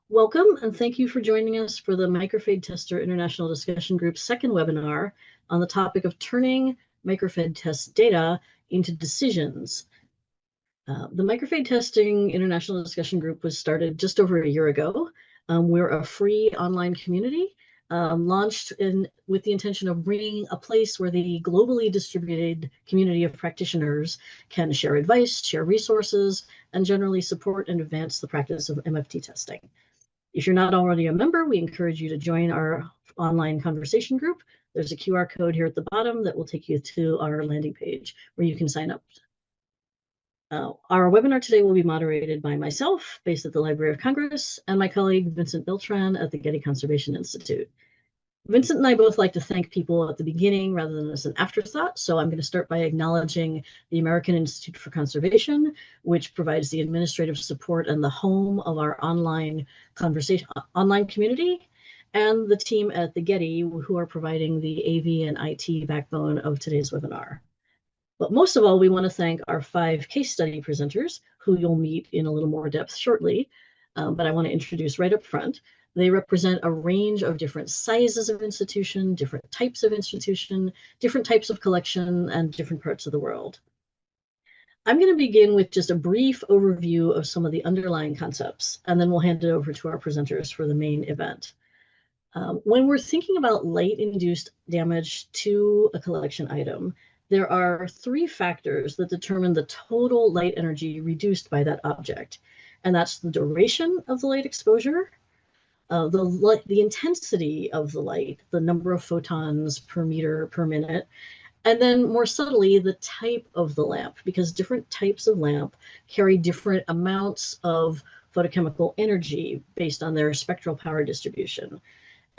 Welcome, and thank you for joining us for the Microfade Tester International Discussion Group's second webinar on the topic of turning microfade test data into decisions. The Microfade Testing International Discussion Group was started just over a year ago. We're a free online community launched with the intention of bringing a place where the globally distributed community of practitioners can share advice, share resources, and generally support and advance the practice of MFT testing. If you're not already a member, we encourage you to join our online conversation group. There's a QR code here at the bottom that will take you to our landing page where you can sign up. Our webinar today will be moderated by myself, based at the Library of Congress, and my colleague, Vincent Beltran at the Getty Conservation Institute. Vincent and I both like to thank people at the beginning rather than as an afterthought, so I'm going to start by acknowledging the American Institute for Conservation, which provides the administrative support and the home of our online community, and the team at the Getty, who are providing the AV and IT backbone of today's webinar. But most of all, we want to thank our 5 case study presenters, who you'll meet in a little more depth shortly, but I want to introduce right up front. They represent a range of different sizes of institution, different types of institution, different types of collection, and different parts of the world. I'm going to begin with just a brief overview of some of the underlying concepts, and then we'll hand it over to our presenters for the main event. When we're thinking about light-induced damage to a collection item, there are 3 factors that determine the total light energy reduced by that object, and that's the duration of the light exposure, the intensity of the light, the number of photons per meter per minute, and then more subtly, the type of the lamp, because different types of lamp carry different amounts of photochemical energy based on their spectral power distribution.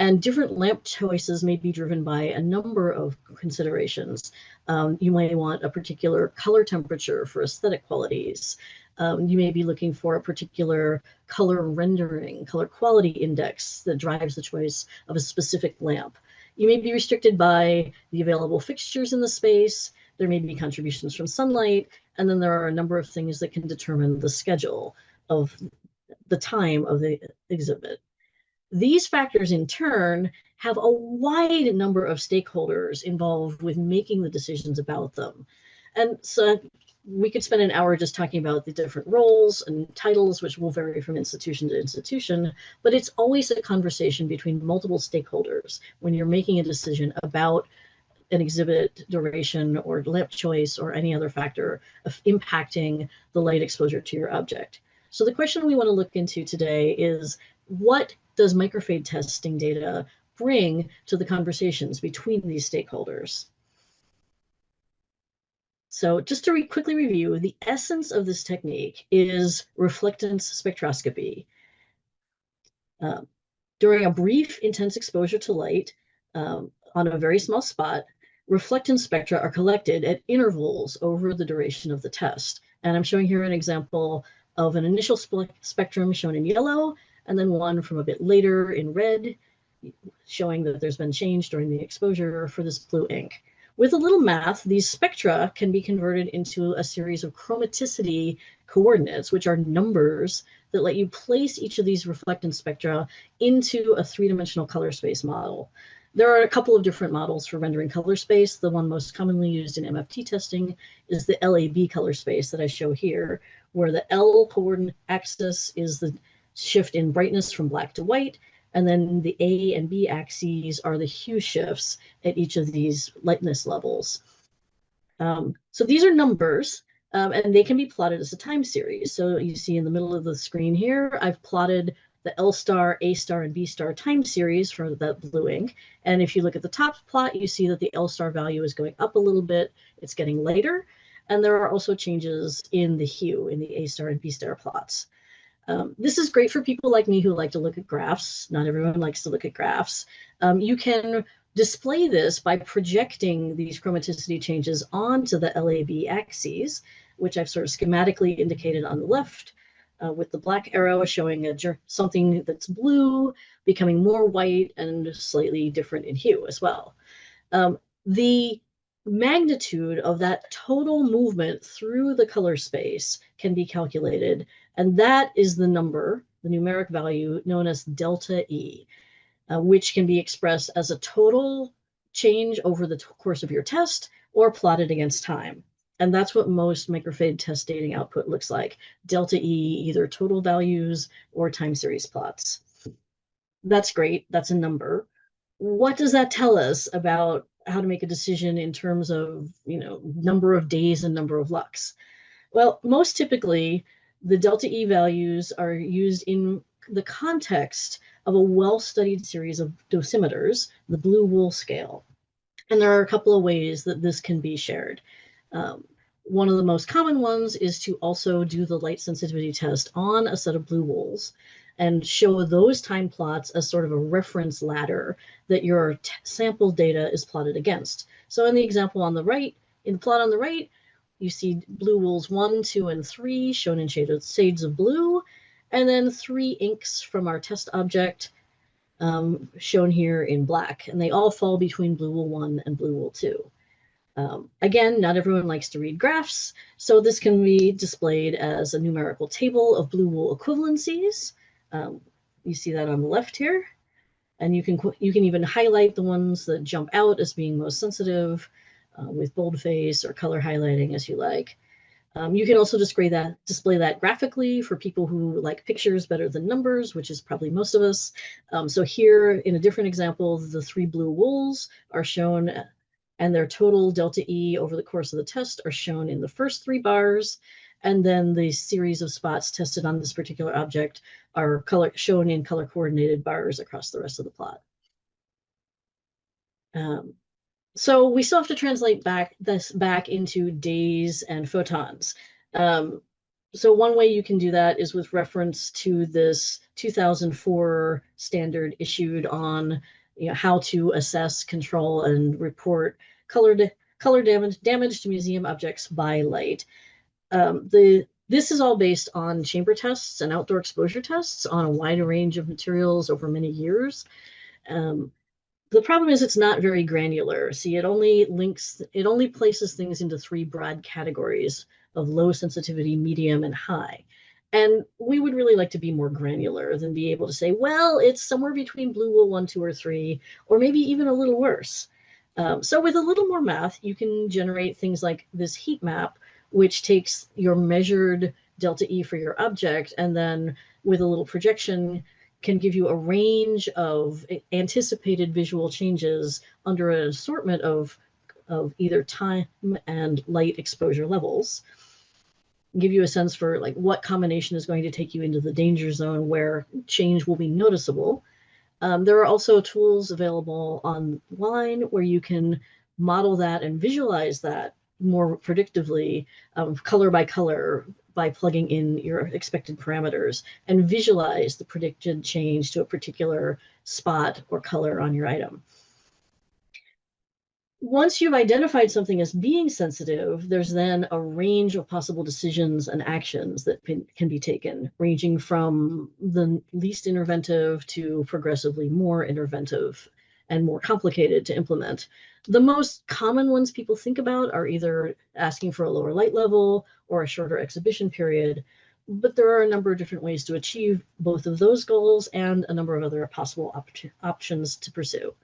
And different lamp choices may be driven by a number of considerations. You may want a particular color temperature for aesthetic qualities. You may be looking for a particular color rendering, color quality index that drives the choice of a specific lamp. You may be restricted by the available fixtures in the space. There may be contributions from sunlight, and then there are a number of things that can determine the schedule of the time of the exhibit. These factors, in turn, have a wide number of stakeholders involved with making the decisions about them. And so we could spend an hour just talking about the different roles and titles, which will vary from institution to institution, but it's always a conversation between multiple stakeholders when you're making a decision about an exhibit duration or lamp choice or any other factor of impacting the light exposure to your object. So the question we want to look into today is, what does microfade testing data bring to the conversations between these stakeholders? So just to quickly review, the essence of this technique is reflectance spectroscopy. During a brief, intense exposure to light on a very small spot, reflectance spectra are collected at intervals over the duration of the test. And I'm showing here an example of an initial spectrum shown in yellow, and then one from a bit later in red, showing that there's been change during the exposure for this blue ink. With a little math, these spectra can be converted into a series of chromaticity coordinates, which are numbers that let you place each of these reflectance spectra into a 3-dimensional color space model. There are a couple of different models for rendering color space. The one most commonly used in MFT testing is the LAB color space that I show here, where the L coordinate axis is the shift in brightness from black to white, and then the A and B axes are the hue shifts at each of these lightness levels. So these are numbers, and they can be plotted as a time series. So you see in the middle of the screen here, I've plotted the L star, A star, and B star time series for that blue ink. And if you look at the top plot, you see that the L star value is going up a little bit. It's getting lighter. And there are also changes in the hue in the A star and B star plots. This is great for people like me who like to look at graphs. Not everyone likes to look at graphs. You can display this by projecting these chromaticity changes onto the LAB axes, which I've sort of schematically indicated on the left, with the black arrow showing something that's blue becoming more white and slightly different in hue as well. The magnitude of that total movement through the color space can be calculated, and that is the number the numeric value known as delta E, which can be expressed as a total change over the course of your test or plotted against time. And that's what most microfade test dating output looks like. Delta E, either total values or time series plots. That's great. That's a number. What does that tell us about how to make a decision in terms of, number of days and number of lux? Well, most typically, the delta E values are used in the context of a well-studied series of dosimeters, the blue wool scale. And there are a couple of ways that this can be shared. One of the most common ones is to also do the light sensitivity test on a set of blue wools and show those time plots as sort of a reference ladder that your sample data is plotted against. So in the example on the right, in the plot on the right, you see blue wools 1, 2, and 3 shown in shades of blue, and then 3 inks from our test object shown here in black, and they all fall between blue wool 1 and blue wool 2. Again, not everyone likes to read graphs, so this can be displayed as a numerical table of blue wool equivalencies. You see that on the left here, and you can even highlight the ones that jump out as being most sensitive with boldface or color highlighting as you like. You can also display that graphically for people who like pictures better than numbers, which is probably most of us. So here in a different example, the 3 blue wools are shown, and their total delta E over the course of the test are shown in the first 3 bars. And then the series of spots tested on this particular object are shown in color coordinated bars across the rest of the plot. So we still have to translate this back into days and photons. So one way you can do that is with reference to this 2004 standard issued on how to assess, control, and report color damage to museum objects by light. This is all based on chamber tests and outdoor exposure tests on a wide range of materials over many years. The problem is it's not very granular. See, it only places things into 3 broad categories of low sensitivity, medium, and high. And we would really like to be more granular than be able to say, well, it's somewhere between blue wool 1, 2, or 3, or maybe even a little worse. So with a little more math, you can generate things like this heat map, which takes your measured delta E for your object, and then with a little projection, can give you a range of anticipated visual changes under an assortment of either time and light exposure levels. Give you a sense for like what combination is going to take you into the danger zone where change will be noticeable. There are also tools available online where you can model that and visualize that more predictively, color by color, by plugging in your expected parameters and visualize the predicted change to a particular spot or color on your item. Once you've identified something as being sensitive, there's then a range of possible decisions and actions that can be taken, ranging from the least interventive to progressively more interventive and more complicated to implement. The most common ones people think about are either asking for a lower light level or a shorter exhibition period, but there are a number of different ways to achieve both of those goals and a number of other possible options to pursue.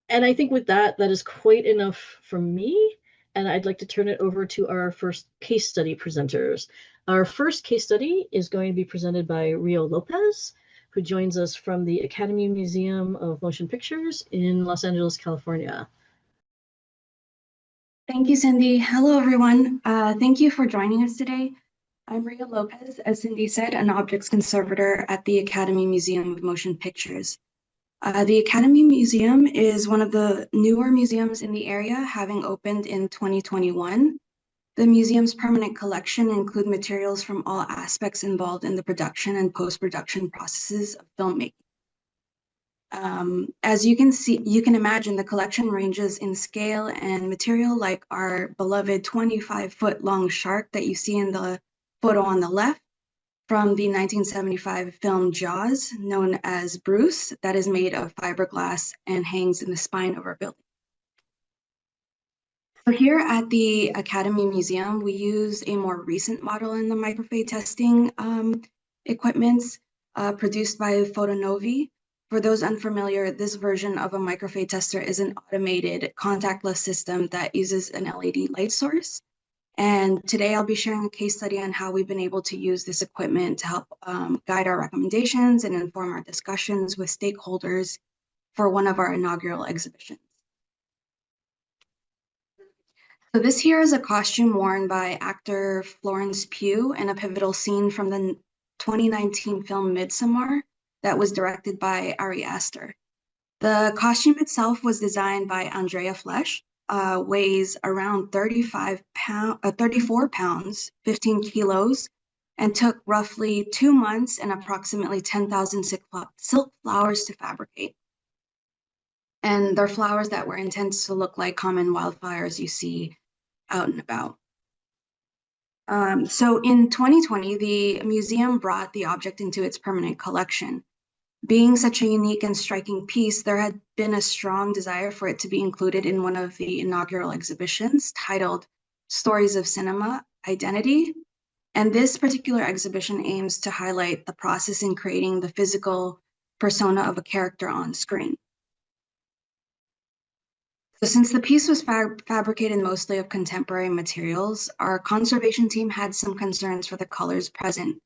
And I think with that is quite enough from me. And I'd like to turn it over to our first case study presenters. Our first case study is going to be presented by Rio Lopez, who joins us from the Academy Museum of Motion Pictures in Los Angeles, California. Thank you, Cindy. Hello, everyone. Thank you for joining us today. I'm Rio Lopez, as Cindy said, an objects conservator at the Academy Museum of Motion Pictures. The Academy Museum is one of the newer museums in the area, having opened in 2021. The museum's permanent collection includes materials from all aspects involved in the production and post-production processes of filmmaking. As you can imagine, the collection ranges in scale and material, like our beloved 25-foot long shark that you see in the photo on the left, from the 1975 film Jaws, known as Bruce, that is made of fiberglass and hangs in the spine of our building. So here at the Academy Museum, we use a more recent model in the microfade testing equipments produced by Photonovi. For those unfamiliar, this version of a microfade tester is an automated contactless system that uses an LED light source. And today I'll be sharing a case study on how we've been able to use this equipment to help guide our recommendations and inform our discussions with stakeholders for one of our inaugural exhibitions. So this here is a costume worn by actor Florence Pugh in a pivotal scene from the 2019 film Midsommar that was directed by Ari Aster. The costume itself was designed by Andrea Flesch, weighs around 34 pounds, 15 kilos, and took roughly 2 months and approximately 10,000 silk flowers to fabricate. And they're flowers that were intended to look like common wildflowers you see out and about. So in 2020, the museum brought the object into its permanent collection. Being such a unique and striking piece, there had been a strong desire for it to be included in one of the inaugural exhibitions titled Stories of Cinema, Identity. And this particular exhibition aims to highlight the process in creating the physical persona of a character on screen. So since the piece was fabricated mostly of contemporary materials, our conservation team had some concerns for the colors present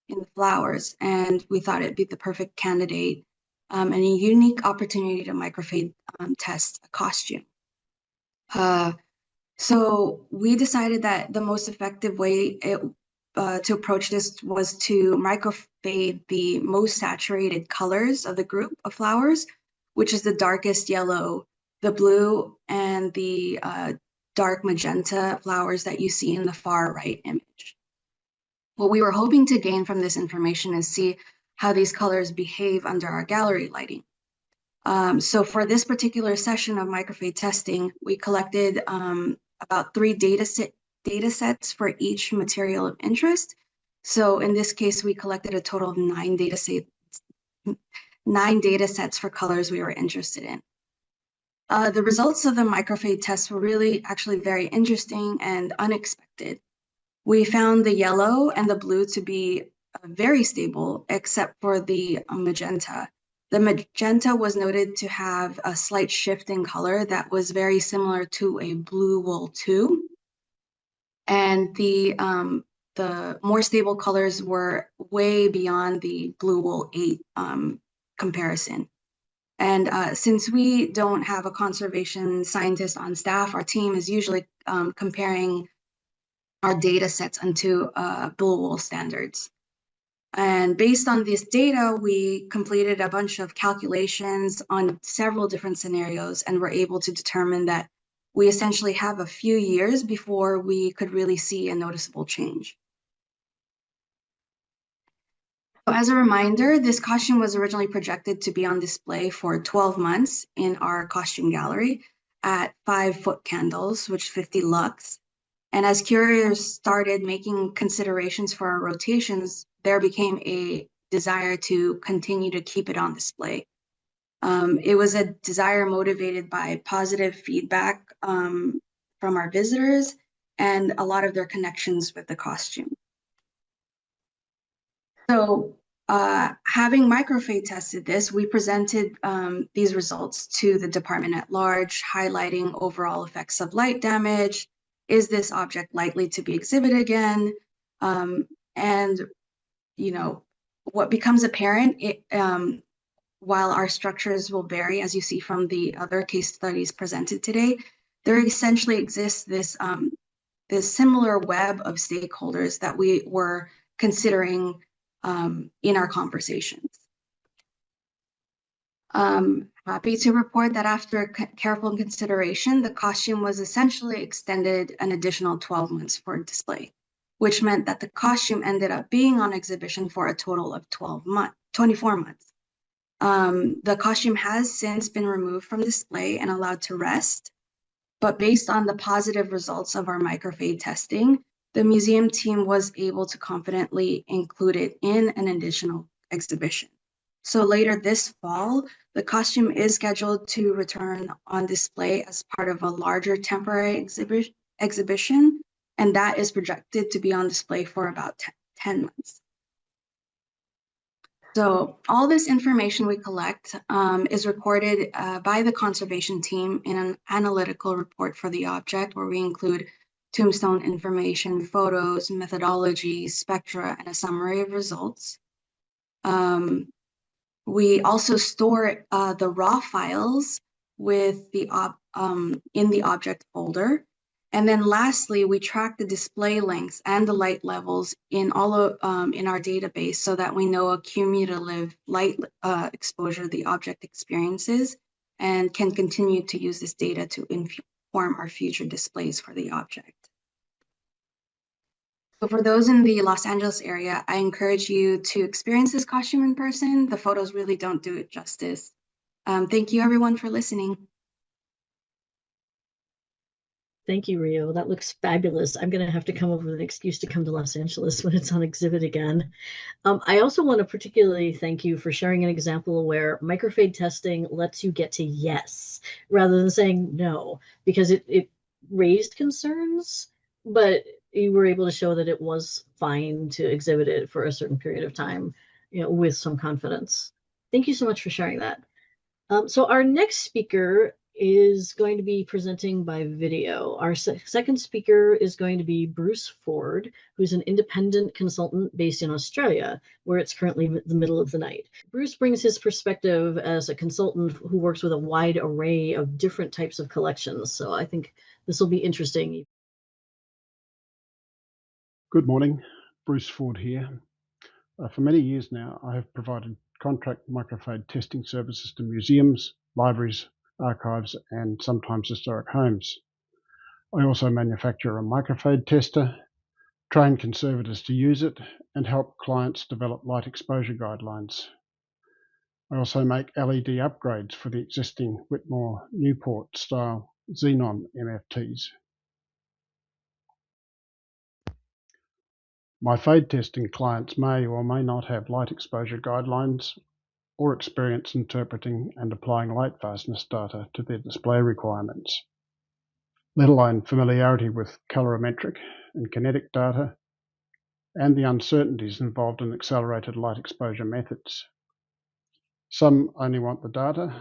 in the flowers, and we thought it'd be the perfect candidate and a unique opportunity to microfade test a costume. So we decided that the most effective way to approach this was to microfade the most saturated colors of the group of flowers, which is the darkest yellow, the blue, and the dark magenta flowers that you see in the far right image. What we were hoping to gain from this information is see how these colors behave under our gallery lighting. So for this particular session of microfade testing, we collected about 3 data sets for each material of interest. So in this case, we collected a total of 9 data sets for colors we were interested in. The results of the microfade test were really actually very interesting and unexpected. We found the yellow and the blue to be very stable, except for the magenta. The magenta was noted to have a slight shift in color that was very similar to a blue wool 2. And the more stable colors were way beyond the blue wool 8 comparison. And since we don't have a conservation scientist on staff, our team is usually comparing our data sets onto blue wool standards. And based on this data, we completed a bunch of calculations on several different scenarios and were able to determine that we essentially have a few years before we could really see a noticeable change. So as a reminder, this costume was originally projected to be on display for 12 months in our costume gallery at 5-foot candles, which 50 lux. And as curators started making considerations for our rotations, there became a desire to continue to keep it on display. It was a desire motivated by positive feedback from our visitors and a lot of their connections with the costume. So having microfade tested this, we presented these results to the department at large, highlighting overall effects of light damage. Is this object likely to be exhibited again? And, you know, what becomes apparent, while our structures will vary, as you see from the other case studies presented today, there essentially exists this, this similar web of stakeholders that we were considering in our conversations. Happy to report that after careful consideration, the costume was essentially extended an additional 12 months for display, which meant that the costume ended up being on exhibition for a total of 24 months. The costume has since been removed from display and allowed to rest, but based on the positive results of our microfade testing, the museum team was able to confidently include it in an additional exhibition. So later this fall, the costume is scheduled to return on display as part of a larger temporary exhibition, and that is projected to be on display for about 10 months. So all this information we collect is recorded by the conservation team in an analytical report for the object, where we include tombstone information, photos, methodology, spectra, and a summary of results. We also store the raw files with the in the object folder. And then lastly, we track the display lengths and the light levels in all of, in our database so that we know a cumulative light exposure the object experiences and can continue to use this data to inform our future displays for the object. So for those in the Los Angeles area, I encourage you to experience this costume in person. The photos really don't do it justice. Thank you everyone for listening. Thank you, Rio. That looks fabulous. I'm going to have to come up with an excuse to come to Los Angeles when it's on exhibit again. I also want to particularly thank you for sharing an example where microfade testing lets you get to yes, rather than saying no, because it raised concerns, but you were able to show that it was fine to exhibit it for a certain period of time, with some confidence. Thank you so much for sharing that. So our next speaker is going to be presenting by video. Our second speaker is going to be Bruce Ford, who's an independent consultant based in Australia, where it's currently the middle of the night. Bruce brings his perspective as a consultant who works with a wide array of different types of collections. So I think this will be interesting. Good morning, Bruce Ford here. For many years now, I have provided contract microfade testing services to museums, libraries, archives, and sometimes historic homes. I also manufacture a microfade tester, train conservators to use it, and help clients develop light exposure guidelines. I also make LED upgrades for the existing Whitmore Newport style xenon MFTs. My fade testing clients may or may not have light exposure guidelines or experience interpreting and applying light fastness data to their display requirements, let alone familiarity with colorimetric and kinetic data and the uncertainties involved in accelerated light exposure methods. Some only want the data,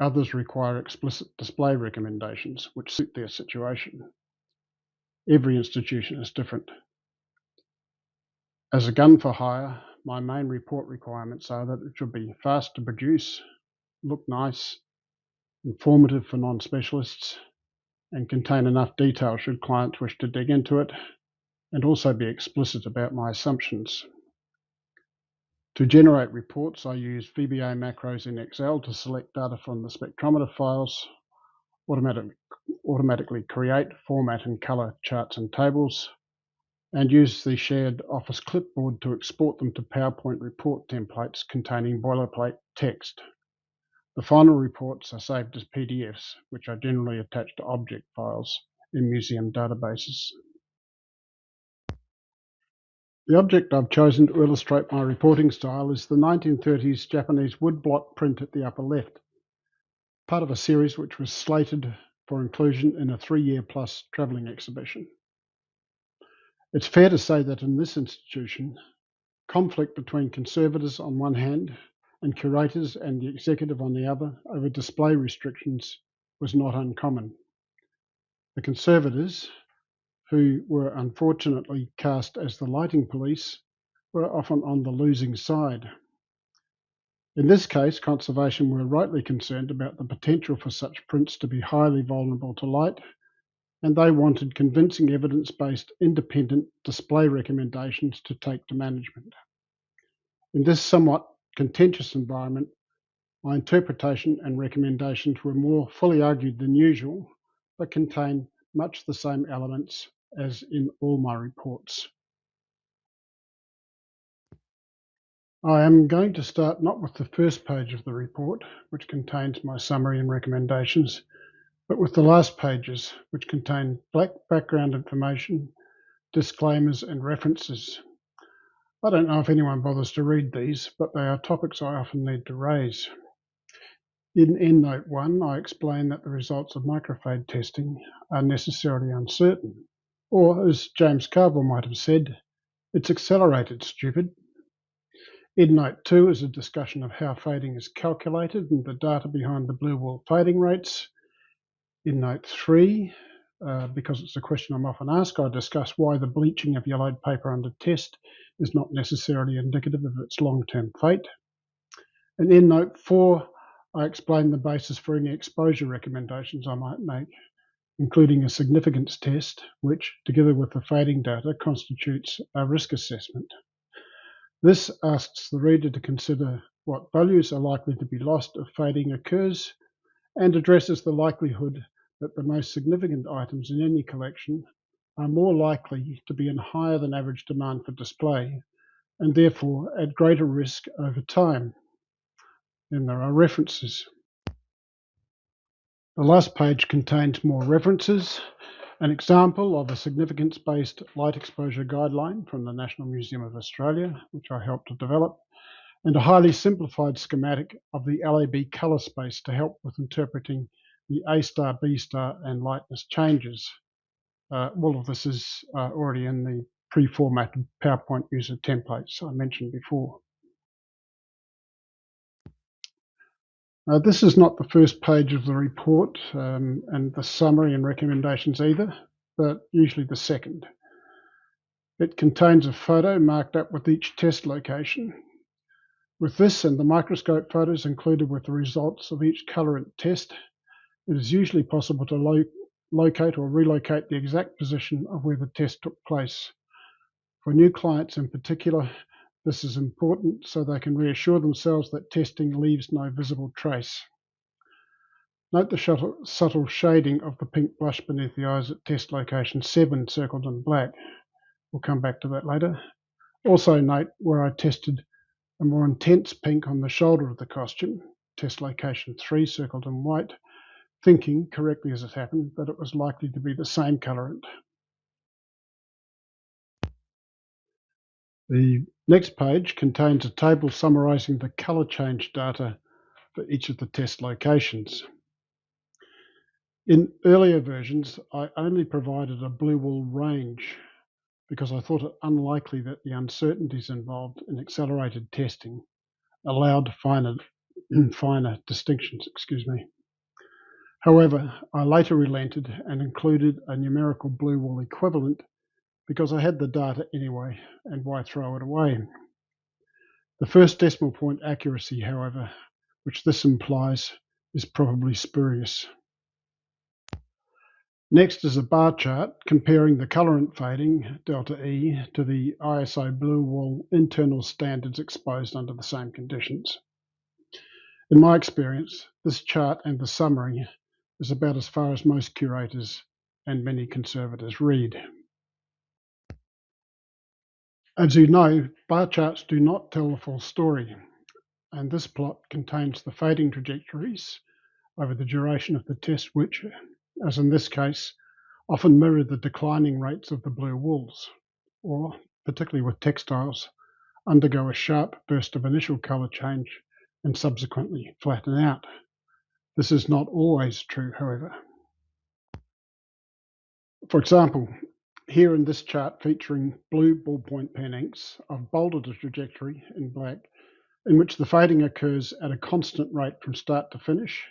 others require explicit display recommendations which suit their situation. Every institution is different. As a gun for hire, my main report requirements are that it should be fast to produce, look nice, informative for non-specialists, and contain enough detail should clients wish to dig into it, and also be explicit about my assumptions. To generate reports, I use VBA macros in Excel to select data from the spectrometer files, automatically create, format, and color charts and tables, and use the shared Office clipboard to export them to PowerPoint report templates containing boilerplate text. The final reports are saved as PDFs, which are generally attached to object files in museum databases. The object I've chosen to illustrate my reporting style is the 1930s Japanese woodblock print at the upper left, part of a series which was slated for inclusion in a 3-year plus travelling exhibition. It's fair to say that in this institution, conflict between conservators on one hand and curators and the executive on the other over display restrictions was not uncommon. The conservators, who were unfortunately cast as the lighting police, were often on the losing side. In this case, conservation were rightly concerned about the potential for such prints to be highly vulnerable to light, and they wanted convincing evidence-based independent display recommendations to take to management. In this somewhat contentious environment, my interpretation and recommendations were more fully argued than usual, but contain much the same elements as in all my reports. I am going to start not with the first page of the report, which contains my summary and recommendations, but with the last pages, which contain black background information, disclaimers, and references. I don't know if anyone bothers to read these, but they are topics I often need to raise. In EndNote 1, I explain that the results of microfade testing are necessarily uncertain, or as James Carville might have said, it's accelerated, stupid. In Note 2 is a discussion of how fading is calculated and the data behind the blue wool fading rates. In Note 3, because it's a question I'm often asked, I discuss why the bleaching of yellowed paper under test is not necessarily indicative of its long-term fate. And in Note 4, I explain the basis for any exposure recommendations I might make, including a significance test, which, together with the fading data, constitutes a risk assessment. This asks the reader to consider what values are likely to be lost if fading occurs and addresses the likelihood that the most significant items in any collection are more likely to be in higher than average demand for display and therefore at greater risk over time. Then there are references. The last page contains more references, an example of a significance-based light exposure guideline from the National Museum of Australia, which I helped to develop, and a highly simplified schematic of the LAB colour space to help with interpreting the A star, B star, and lightness changes. All of this is already in the pre-formatted PowerPoint user templates I mentioned before. This is not the first page of the report and the summary and recommendations either, but usually the second. It contains a photo marked up with each test location. With this and the microscope photos included with the results of each colorant test, it is usually possible to locate or relocate the exact position of where the test took place. For new clients in particular, this is important so they can reassure themselves that testing leaves no visible trace. Note the subtle shading of the pink blush beneath the eyes at test location 7 circled in black. We'll come back to that later. Also note where I tested a more intense pink on the shoulder of the costume, test location 3 circled in white, thinking, correctly as it happened, that it was likely to be the same colorant. The next page contains a table summarising the colour change data for each of the test locations. In earlier versions, I only provided a blue wool range because I thought it unlikely that the uncertainties involved in accelerated testing allowed finer distinctions. However, I later relented and included a numerical blue wool equivalent because I had the data anyway, and why throw it away? The first decimal point accuracy, however, which this implies, is probably spurious. Next is a bar chart comparing the colorant fading, delta E, to the ISO blue wool internal standards exposed under the same conditions. In my experience, this chart and the summary is about as far as most curators and many conservators read. As you know, bar charts do not tell the full story, and this plot contains the fading trajectories over the duration of the test which, as in this case, often mirror the declining rates of the blue wools, or, particularly with textiles, undergo a sharp burst of initial colour change and subsequently flatten out. This is not always true, however. For example, here in this chart featuring blue ballpoint pen inks, I've bolded a trajectory in black in which the fading occurs at a constant rate from start to finish,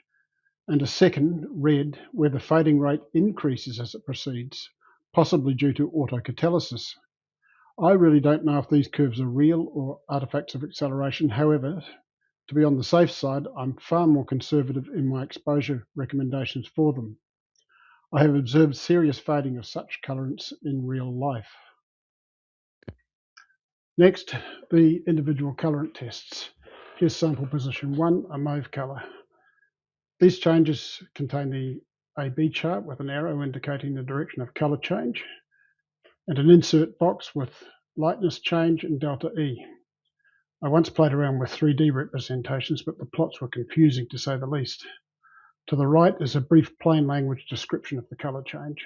and a second, red, where the fading rate increases as it proceeds, possibly due to autocatalysis. I really don't know if these curves are real or artifacts of acceleration. However, to be on the safe side, I'm far more conservative in my exposure recommendations for them. I have observed serious fading of such colorants in real life. Next, the individual colorant tests. Here's sample position 1, a mauve color. These changes contain the AB chart with an arrow indicating the direction of color change, and an insert box with lightness change and delta E. I once played around with 3D representations, but the plots were confusing to say the least. To the right is a brief plain language description of the color change,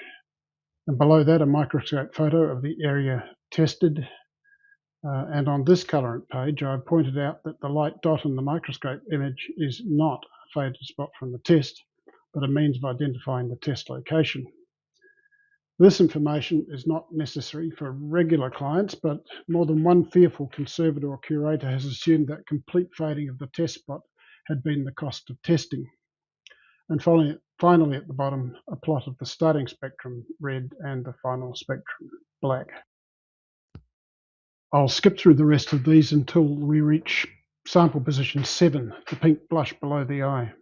and below that a microscope photo of the area tested. And on this colorant page, I pointed out that the light dot in the microscope image is not a faded spot from the test, but a means of identifying the test location. This information is not necessary for regular clients, but more than one fearful conservator or curator has assumed that complete fading of the test spot had been the cost of testing. And finally at the bottom, a plot of the starting spectrum, red, and the final spectrum, black. I'll skip through the rest of these until we reach sample position 7, the pink blush below the eye.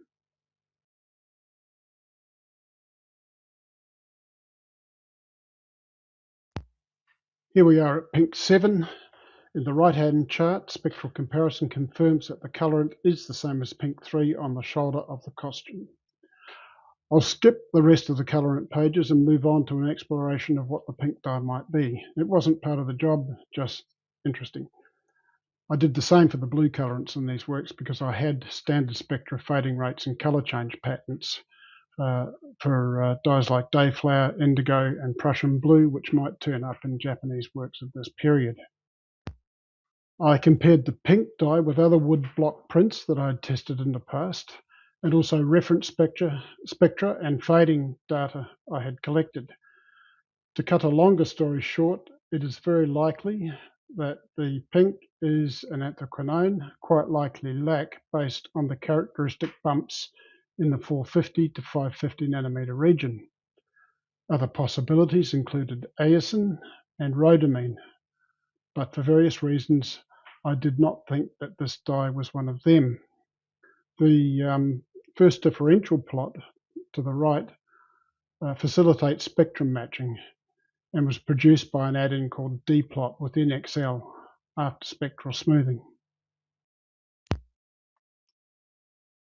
Here we are at pink 7. In the right-hand chart, spectral comparison confirms that the colorant is the same as pink 3 on the shoulder of the costume. I'll skip the rest of the colorant pages and move on to an exploration of what the pink dye might be. It wasn't part of the job, just interesting. I did the same for the blue colorants in these works because I had standard spectra fading rates and color change patterns for dyes like Dayflower, Indigo, and Prussian Blue, which might turn up in Japanese works of this period. I compared the pink dye with other wood block prints that I'd tested in the past, and also reference spectra and fading data I had collected. To cut a longer story short, it is very likely that the pink is an anthraquinone, quite likely lac, based on the characteristic bumps in the 450 to 550 nanometer region. Other possibilities included eosin and rhodamine, but for various reasons, I did not think that this dye was one of them. The first differential plot to the right facilitates spectrum matching and was produced by an add-in called dplot within Excel after spectral smoothing.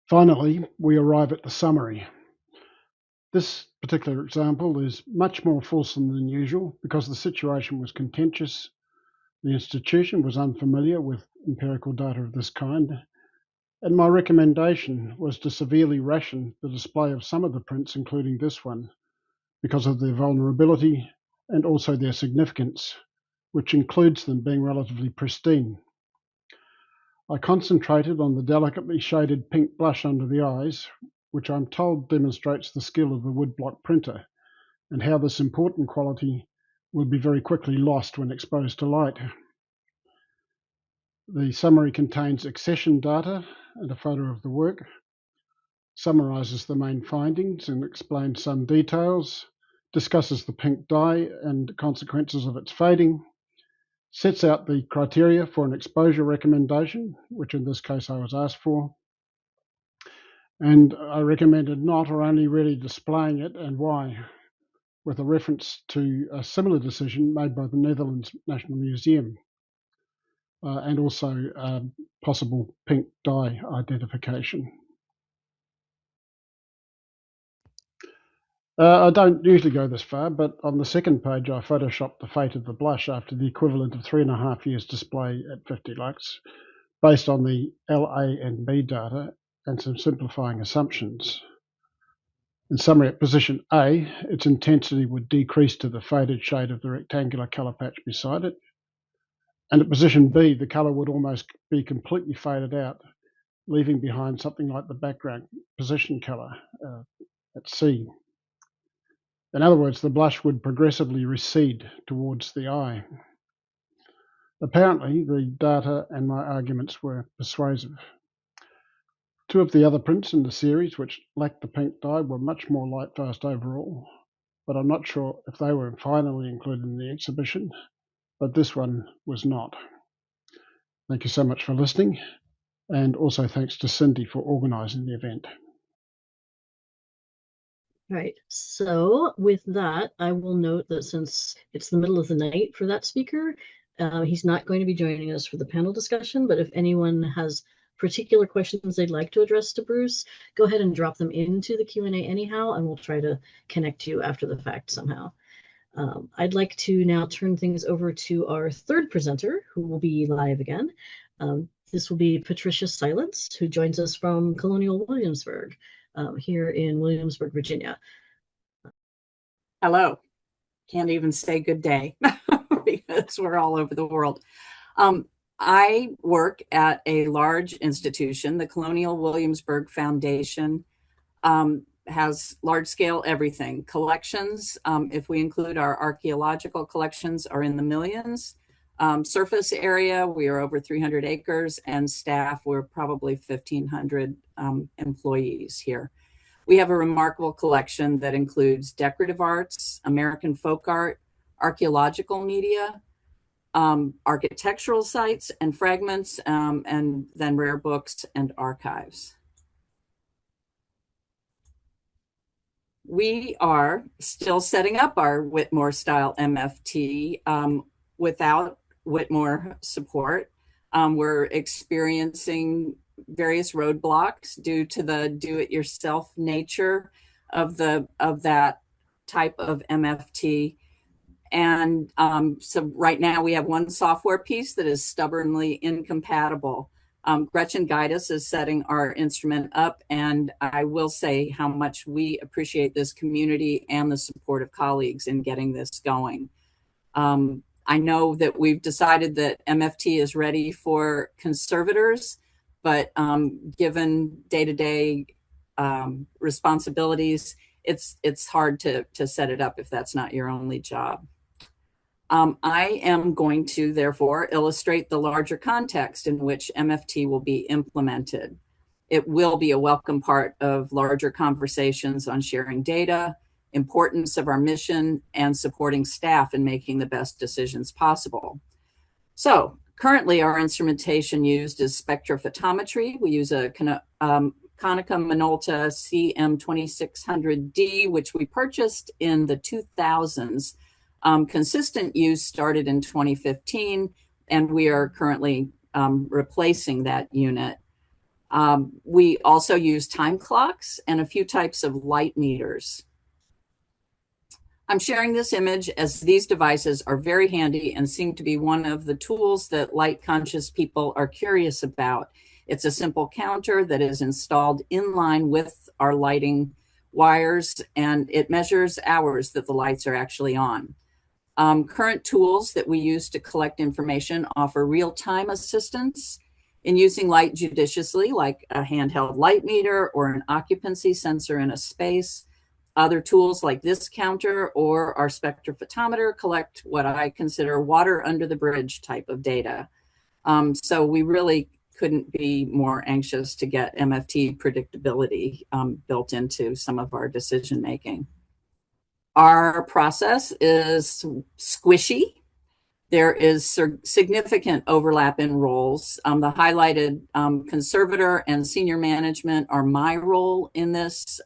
Finally, we arrive at the summary. This particular example is much more fulsome than usual because the situation was contentious. The institution was unfamiliar with empirical data of this kind, and my recommendation was to severely ration the display of some of the prints, including this one, because of their vulnerability and also their significance, which includes them being relatively pristine. I concentrated on the delicately shaded pink blush under the eyes, which I'm told demonstrates the skill of the woodblock printer, and how this important quality will be very quickly lost when exposed to light. The summary contains accession data and a photo of the work, summarizes the main findings and explains some details, discusses the pink dye and consequences of its fading, sets out the criteria for an exposure recommendation, which in this case I was asked for, and I recommended not or only really displaying it and why, with a reference to a similar decision made by the Netherlands National Museum, and also possible pink dye identification. I don't usually go this far, but on the second page I photoshopped the fate of the blush after the equivalent of 3.5 years display at 50 lux, based on the LA and B data and some simplifying assumptions. In summary, at position A, its intensity would decrease to the faded shade of the rectangular colour patch beside it. And at position B, the colour would almost be completely faded out, leaving behind something like the background position colour at C. In other words, the blush would progressively recede towards the eye. Apparently, the data and my arguments were persuasive. Two of the other prints in the series, which lacked the pink dye, were much more light-fast overall, but I'm not sure if they were finally included in the exhibition, but this one was not. Thank you so much for listening, and also thanks to Cindy for organising the event. Right, so with that, I will note that since it's the middle of the night for that speaker, he's not going to be joining us for the panel discussion, but if anyone has particular questions they'd like to address to Bruce, go ahead and drop them into the Q&A anyhow, and we'll try to connect you after the fact somehow. I'd like to now turn things over to our third presenter, who will be live again. This will be Patricia Silence, who joins us from Colonial Williamsburg, here in Williamsburg, Virginia. Hello. Can't even say good day because we're all over the world. I work at a large institution, the Colonial Williamsburg Foundation. has large scale everything. Collections, if we include our archaeological collections, are in the millions. Surface area, we are over 300 acres, and staff, we're probably 1,500 employees here. We have a remarkable collection that includes decorative arts, American folk art, archaeological media, architectural sites and fragments, and then rare books and archives. We are still setting up our Whitmore style MFT without Whitmore support. We're experiencing various roadblocks due to the do-it-yourself nature of that type of MFT. And so right now we have one software piece that is stubbornly incompatible. Gretchen Guidus is setting our instrument up, and I will say how much we appreciate this community and the support of colleagues in getting this going. I know that we've decided that MFT is ready for conservators, but given day-to-day responsibilities, it's hard to set it up if that's not your only job. I am going to, therefore, illustrate the larger context in which MFT will be implemented. It will be a welcome part of larger conversations on sharing data, importance of our mission, and supporting staff in making the best decisions possible. So currently our instrumentation used is spectrophotometry. We use a Konica Minolta CM2600D, which we purchased in the 2000s. Consistent use started in 2015, and we are currently replacing that unit. We also use time clocks and a few types of light meters. I'm sharing this image as these devices are very handy and seem to be one of the tools that light-conscious people are curious about. It's a simple counter that is installed in line with our lighting wires, and it measures hours that the lights are actually on. Current tools that we use to collect information offer real-time assistance in using light judiciously, like a handheld light meter or an occupancy sensor in a space. Other tools like this counter or our spectrophotometer collect what I consider water under the bridge type of data. So we really couldn't be more anxious to get MFT predictability built into some of our decision making. Our process is squishy. There is significant overlap in roles. The highlighted conservator and senior management are my role in this.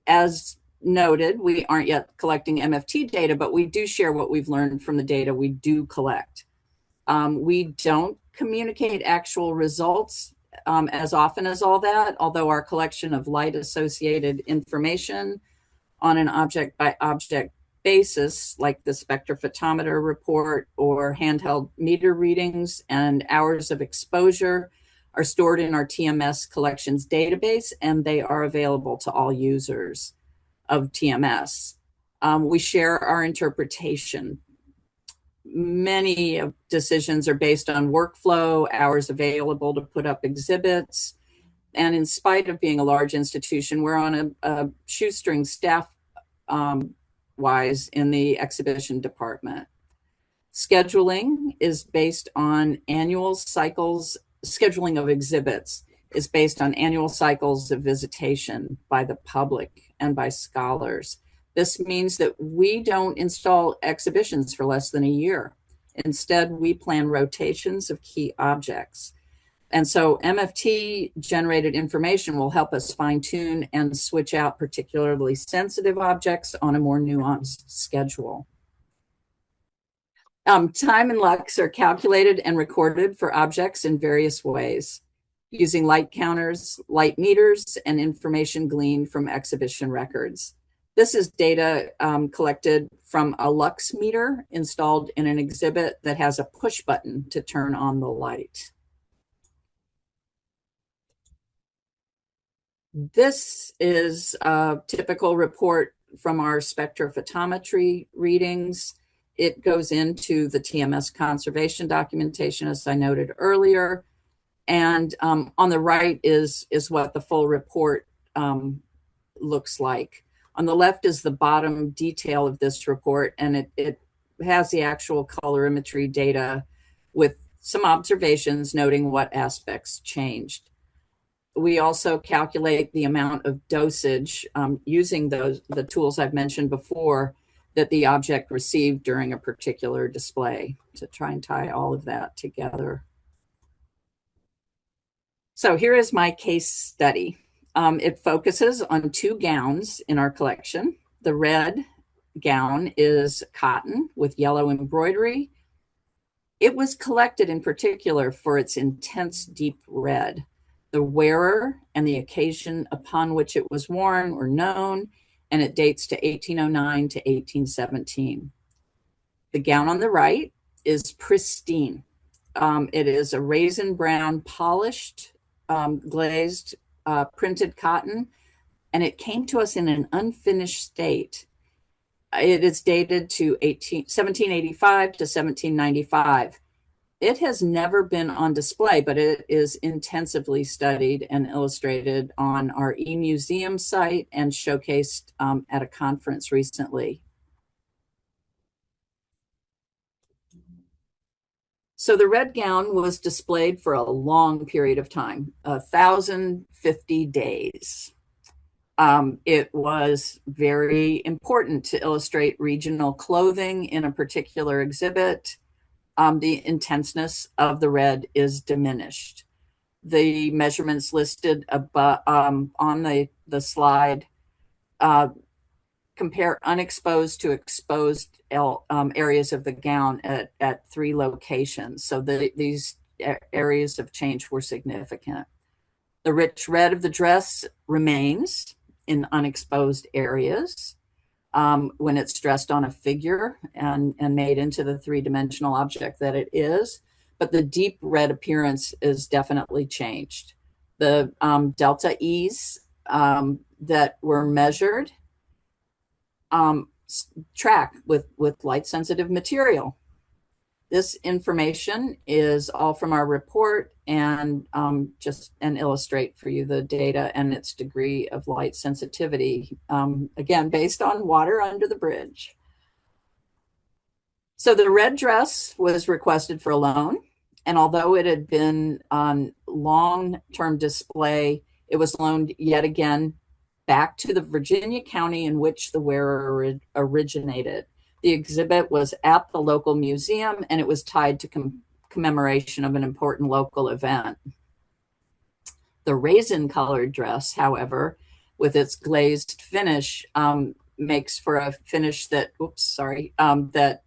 As noted, we aren't yet collecting MFT data, but we do share what we've learned from the data we do collect. We don't communicate actual results as often as all that, although our collection of light-associated information on an object-by-object basis, like the spectrophotometer report or handheld meter readings and hours of exposure, are stored in our TMS collections database, and they are available to all users of TMS. We share our interpretation. Many decisions are based on workflow, hours available to put up exhibits, and in spite of being a large institution, we're on a shoestring staff wise in the exhibition department. Scheduling is based on annual cycles. Scheduling of exhibits is based on annual cycles of visitation by the public and by scholars. This means that we don't install exhibitions for less than a year. Instead, we plan rotations of key objects. And so MFT generated information will help us fine tune and switch out particularly sensitive objects on a more nuanced schedule. Time and lux are calculated and recorded for objects in various ways, using light counters, light meters, and information gleaned from exhibition records. This is data collected from a lux meter installed in an exhibit that has a push button to turn on the light. This is a typical report from our spectrophotometry readings. It goes into the TMS conservation documentation, as I noted earlier. And on the right is what the full report looks like. On the left is the bottom detail of this report, and it has the actual colorimetry data with some observations noting what aspects changed. We also calculate the amount of dosage using the tools I've mentioned before that the object received during a particular display to try and tie all of that together. So here is my case study. It focuses on 2 gowns in our collection. The red gown is cotton with yellow embroidery. It was collected in particular for its intense deep red. The wearer and the occasion upon which it was worn were known, and it dates to 1809 to 1817. The gown on the right is pristine. It is a raisin brown polished glazed printed cotton, and it came to us in an unfinished state. It is dated to 1785 to 1795. It has never been on display, but it is intensively studied and illustrated on our e-museum site and showcased at a conference recently. So the red gown was displayed for a long period of time, 1,050 days. It was very important to illustrate regional clothing in a particular exhibit. The intenseness of the red is diminished. The measurements listed above, on the slide compare unexposed to exposed areas of the gown at 3 locations. So these areas of change were significant. The rich red of the dress remains in unexposed areas when it's dressed on a figure and made into the 3-dimensional object that it is, but the deep red appearance is definitely changed. The delta E's that were measured track with light sensitive material. This information is all from our report and illustrate for you the data and its degree of light sensitivity, again, based on water under the bridge. So the red dress was requested for a loan, and although it had been on long-term display, it was loaned yet again back to the Virginia county in which the wearer originated. The exhibit was at the local museum, and it was tied to commemoration of an important local event. The raisin-colored dress, however, with its glazed finish, makes for a finish that, that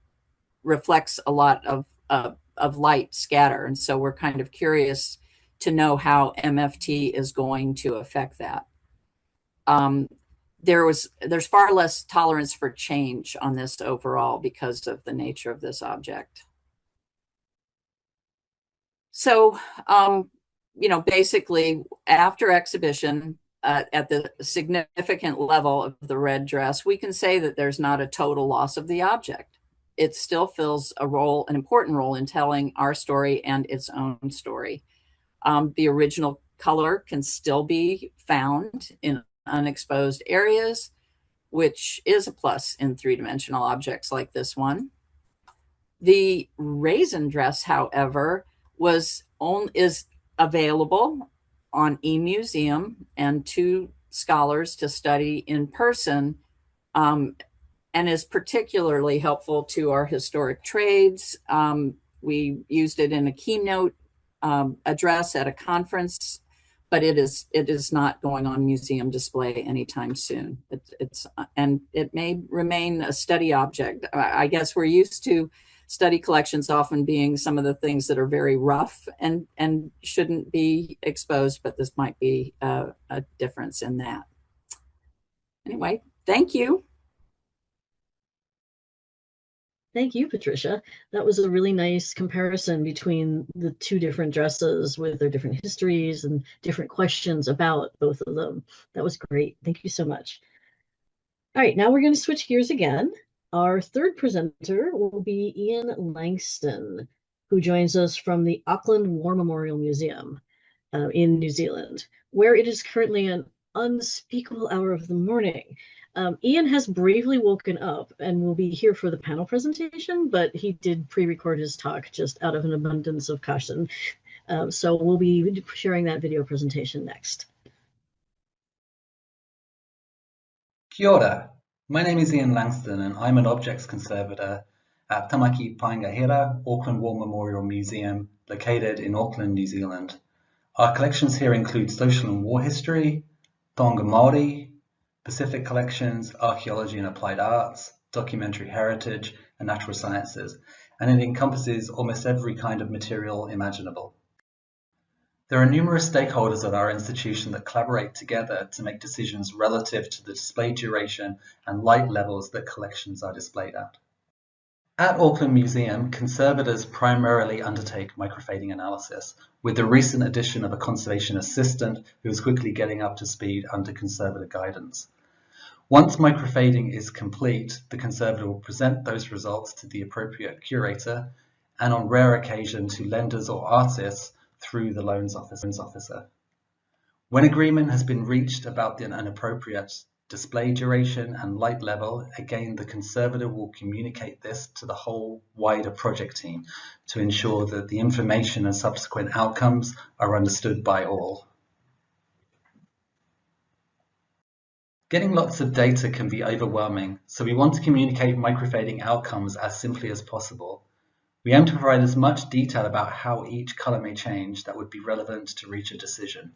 reflects a lot of light scatter. And so we're kind of curious to know how MFT is going to affect that. There's far less tolerance for change on this overall because of the nature of this object. So, basically after exhibition at the significant level of the red dress, we can say that there's not a total loss of the object. It still fills an important role in telling our story and its own story. The original color can still be found in unexposed areas, which is a plus in 3-dimensional objects like this one. The raisin dress, however, is available on e-museum and to scholars to study in person, and is particularly helpful to our historic trades. We used it in a keynote address at a conference, but it is not going on museum display anytime soon. And it may remain a study object. I guess we're used to study collections often being some of the things that are very rough and shouldn't be exposed, but this might be a difference in that. Anyway, thank you. Thank you, Patricia. That was a really nice comparison between the 2 different dresses with their different histories and different questions about both of them. That was great. Thank you so much. All right, now we're going to switch gears again. Our 3rd presenter will be Ian Langston, who joins us from the Auckland War Memorial Museum in New Zealand, where it is currently unspeakable hour of the morning. Ian has bravely woken up and will be here for the panel presentation, but he did pre-record his talk just out of an abundance of caution. So we'll be sharing that video presentation next. Kia ora. My name is Ian Langston and I'm an objects conservator at Tāmaki Paenga Hira, Auckland War Memorial Museum, located in Auckland, New Zealand. Our collections here include social and war history, Tonga Māori, Pacific collections, archaeology and applied arts, documentary heritage, and natural sciences, and it encompasses almost every kind of material imaginable. There are numerous stakeholders at our institution that collaborate together to make decisions relative to the display duration and light levels that collections are displayed at. At Auckland Museum, conservators primarily undertake microfading analysis, with the recent addition of a conservation assistant who is quickly getting up to speed under conservator guidance. Once microfading is complete, the conservator will present those results to the appropriate curator and on rare occasion to lenders or artists through the loans officer. When agreement has been reached about an appropriate display duration and light level, again the conservator will communicate this to the whole wider project team to ensure that the information and subsequent outcomes are understood by all. Getting lots of data can be overwhelming, so we want to communicate microfading outcomes as simply as possible. We aim to provide as much detail about how each color may change that would be relevant to reach a decision.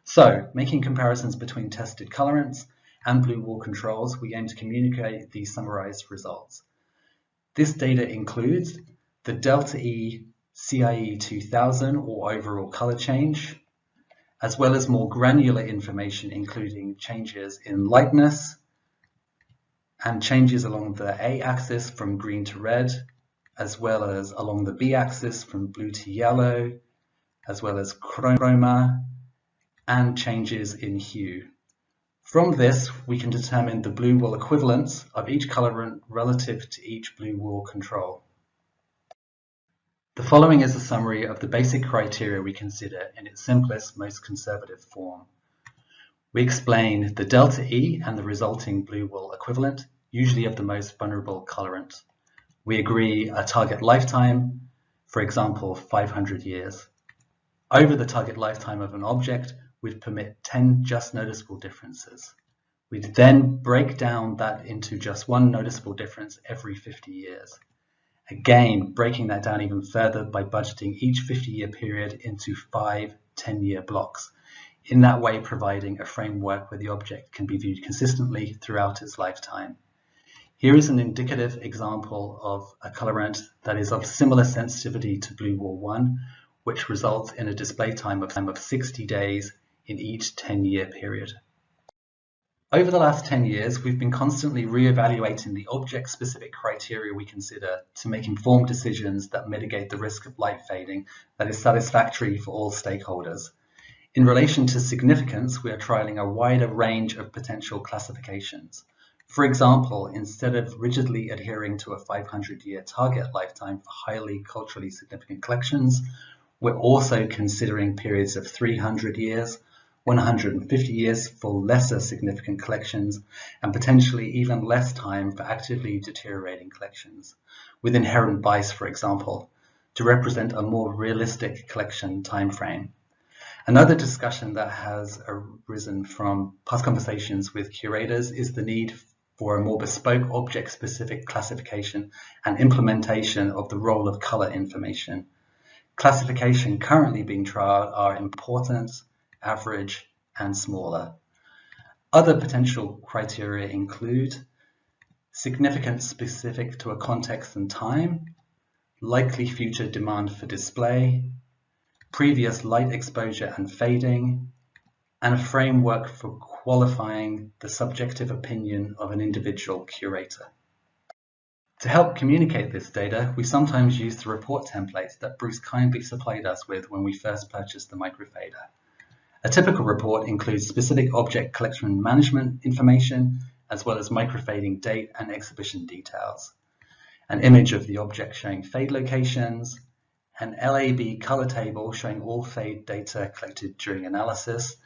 So, making comparisons between tested colorants and blue wall controls, we aim to communicate these summarized results. This data includes the Delta E CIE 2000 or overall color change, as well as more granular information including changes in lightness and changes along the A-axis from green to red, as well as along the B-axis from blue to yellow, as well as chroma, and changes in hue. From this, we can determine the blue wall equivalence of each colorant relative to each blue wall control. The following is a summary of the basic criteria we consider in its simplest, most conservative form. We explain the delta E and the resulting blue wall equivalent, usually of the most vulnerable colorant. We agree a target lifetime, for example, 500 years. Over the target lifetime of an object, we'd permit 10 just noticeable differences. We'd then break down that into just one noticeable difference every 50 years. Again, breaking that down even further by budgeting each 50-year period into 5 10-year blocks. In that way, providing a framework where the object can be viewed consistently throughout its lifetime. Here is an indicative example of a colorant that is of similar sensitivity to Blue Wall 1, which results in a display time of 60 days in each 10-year period. Over the last 10 years, we've been constantly re-evaluating the object-specific criteria we consider to make informed decisions that mitigate the risk of light fading that is satisfactory for all stakeholders. In relation to significance, we are trialing a wider range of potential classifications. For example, instead of rigidly adhering to a 500-year target lifetime for highly culturally significant collections, we're also considering periods of 300 years, 150 years for lesser significant collections, and potentially even less time for actively deteriorating collections, with inherent bias, for example, to represent a more realistic collection timeframe. Another discussion that has arisen from past conversations with curators is the need for a more bespoke object-specific classification and implementation of the role of color information. Classification currently being trialed are importance, average, and smaller. Other potential criteria include significance specific to a context and time, likely future demand for display, previous light exposure and fading, and a framework for qualifying the subjective opinion of an individual curator. To help communicate this data, we sometimes use the report templates that Bruce kindly supplied us with when we first purchased the microfader. A typical report includes specific object collection management information, as well as microfading date and exhibition details, an image of the object showing fade locations, an LAB color table showing all fade data collected during analysis,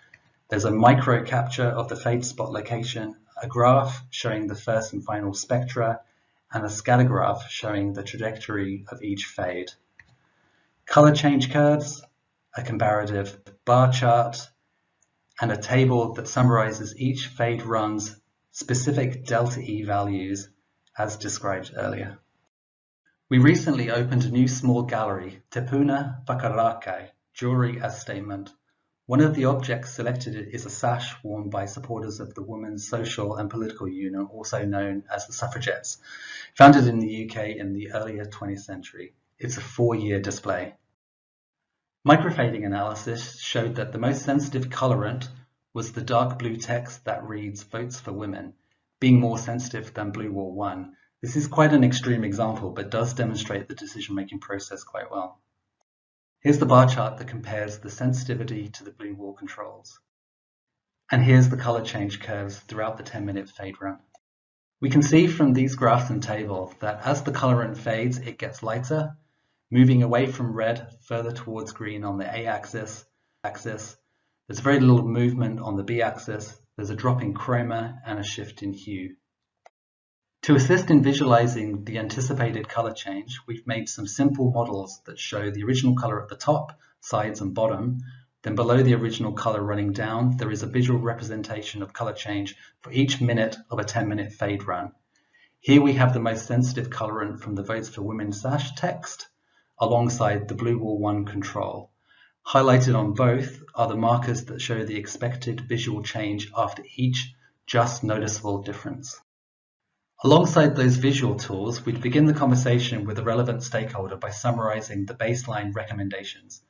There's a micro capture of the fade spot location, a graph showing the first and final spectra, and a scatter graph showing the trajectory of each fade. Color change curves, a comparative bar chart, and a table that summarizes each fade run's specific delta E values as described earlier. We recently opened a new small gallery, Te Puna Whakarakai, Jewelry as Statement. One of the objects selected is a sash worn by supporters of the Women's Social and Political Union, also known as the Suffragettes, founded in the UK in the earlier 20th century. It's a 4-year display. Microfading analysis showed that the most sensitive colorant was the dark blue text that reads "Votes for Women," being more sensitive than Blue Wall 1. This is quite an extreme example, but does demonstrate the decision-making process quite well. Here's the bar chart that compares the sensitivity to the blue wall controls. And here's the color change curves throughout the 10-minute fade run. We can see from these graphs and table that as the colorant fades, it gets lighter, moving away from red further towards green on the A-axis. There's very little movement on the B-axis. There's a drop in chroma and a shift in hue. To assist in visualizing the anticipated color change, we've made some simple models that show the original color at the top, sides and bottom. Then below the original color running down, there is a visual representation of color change for each minute of a 10-minute fade run. Here we have the most sensitive colorant from the Votes for Women sash text, alongside the Blue Wall 1 control. Highlighted on both are the markers that show the expected visual change after each just noticeable difference. Alongside those visual tools, we'd begin the conversation with a relevant stakeholder by summarizing the baseline recommendations.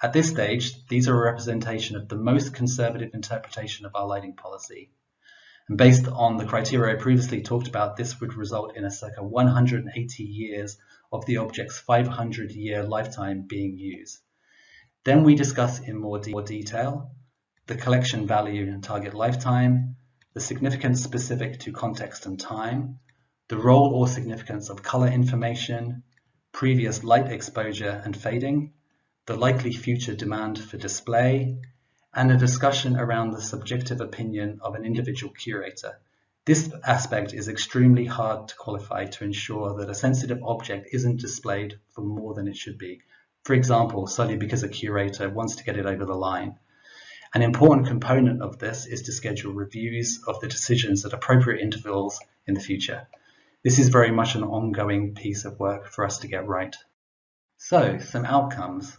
At this stage, these are a representation of the most conservative interpretation of our lighting policy. And based on the criteria I previously talked about, this would result in a circa 180 years of the object's 500-year lifetime being used. Then we discuss in more detail the collection value and target lifetime, the significance specific to context and time, the role or significance of color information, previous light exposure and fading, the likely future demand for display, and a discussion around the subjective opinion of an individual curator. This aspect is extremely hard to qualify to ensure that a sensitive object isn't displayed for more than it should be. For example, solely because a curator wants to get it over the line. An important component of this is to schedule reviews of the decisions at appropriate intervals in the future. This is very much an ongoing piece of work for us to get right. So, some outcomes.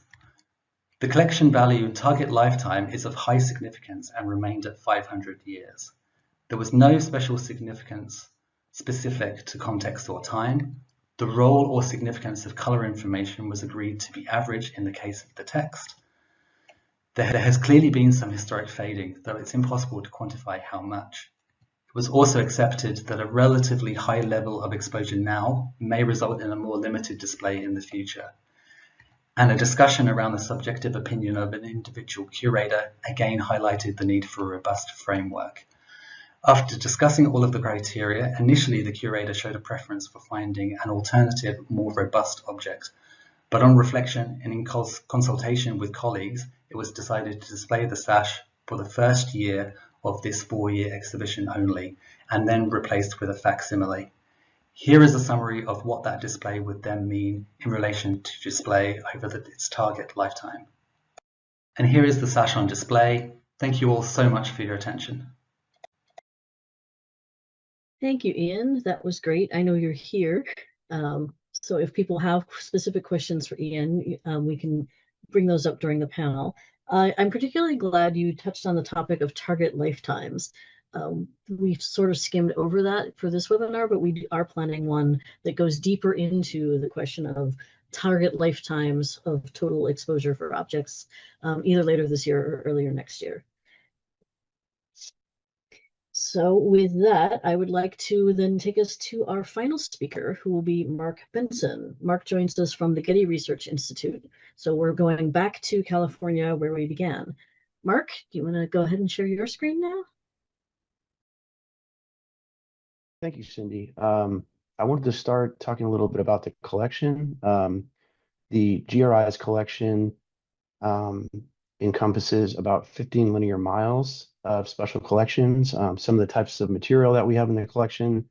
The collection value and target lifetime is of high significance and remained at 500 years. There was no special significance specific to context or time. The role or significance of color information was agreed to be average in the case of the text. There has clearly been some historic fading, though it's impossible to quantify how much. It was also accepted that a relatively high level of exposure now may result in a more limited display in the future. And a discussion around the subjective opinion of an individual curator again highlighted the need for a robust framework. After discussing all of the criteria, initially the curator showed a preference for finding an alternative, more robust object. But on reflection and in consultation with colleagues, it was decided to display the sash for the first year of this 4-year exhibition only, and then replaced with a facsimile. Here is a summary of what that display would then mean in relation to display over its target lifetime. And here is the sash on display. Thank you all so much for your attention. Thank you, Ian. That was great. I know you're here. So if people have specific questions for Ian, we can bring those up during the panel. I'm particularly glad you touched on the topic of target lifetimes. We've sort of skimmed over that for this webinar, but we are planning one that goes deeper into the question of target lifetimes of total exposure for objects, either later this year or earlier next year. So with that, I would like to then take us to our final speaker, who will be Mark Benson. Mark joins us from the Getty Research Institute. So we're going back to California where we began. Mark, do you want to go ahead and share your screen now? Thank you, Cindy. I wanted to start talking a little bit about the collection. The GRI's collection encompasses about 15 linear miles of special collections. Some of the types of material that we have in the collection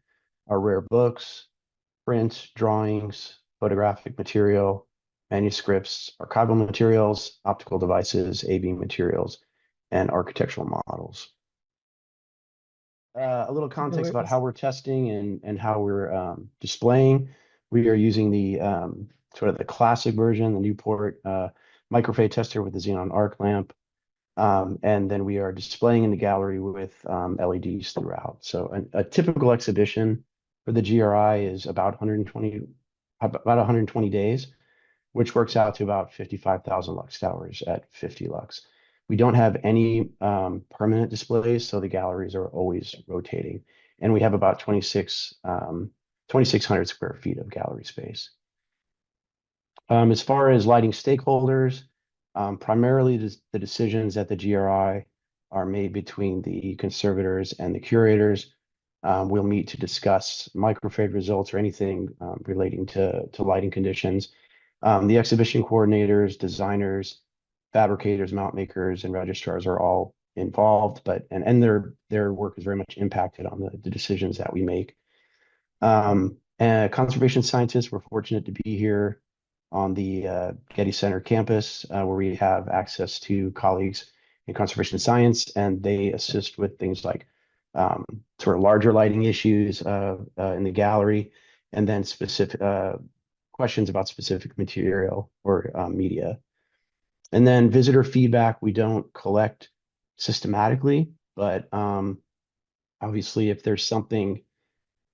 are rare books, print, drawings, photographic material, manuscripts, archival materials, optical devices, AV materials, and architectural models. A little context about how we're testing and how we're displaying. We are using the sort of the classic version, the Newport microfade tester with the xenon arc lamp. And then we are displaying in the gallery with LEDs throughout. So a typical exhibition for the GRI is about 120 days, which works out to about 55,000 lux hours at 50 lux. We don't have any permanent displays, so the galleries are always rotating. And we have about 2,600 square feet of gallery space. As far as lighting stakeholders, primarily the decisions at the GRI are made between the conservators and the curators. We'll meet to discuss microfade results or anything relating to lighting conditions. The exhibition coordinators, designers, fabricators, mount makers, and registrars are all involved, and their work is very much impacted on the decisions that we make. And conservation scientists, we're fortunate to be here on the Getty Center campus, where we have access to colleagues in conservation science, and they assist with things like sort of larger lighting issues in the gallery, and then specific questions about specific material or media. And then visitor feedback, we don't collect systematically, but obviously if there's something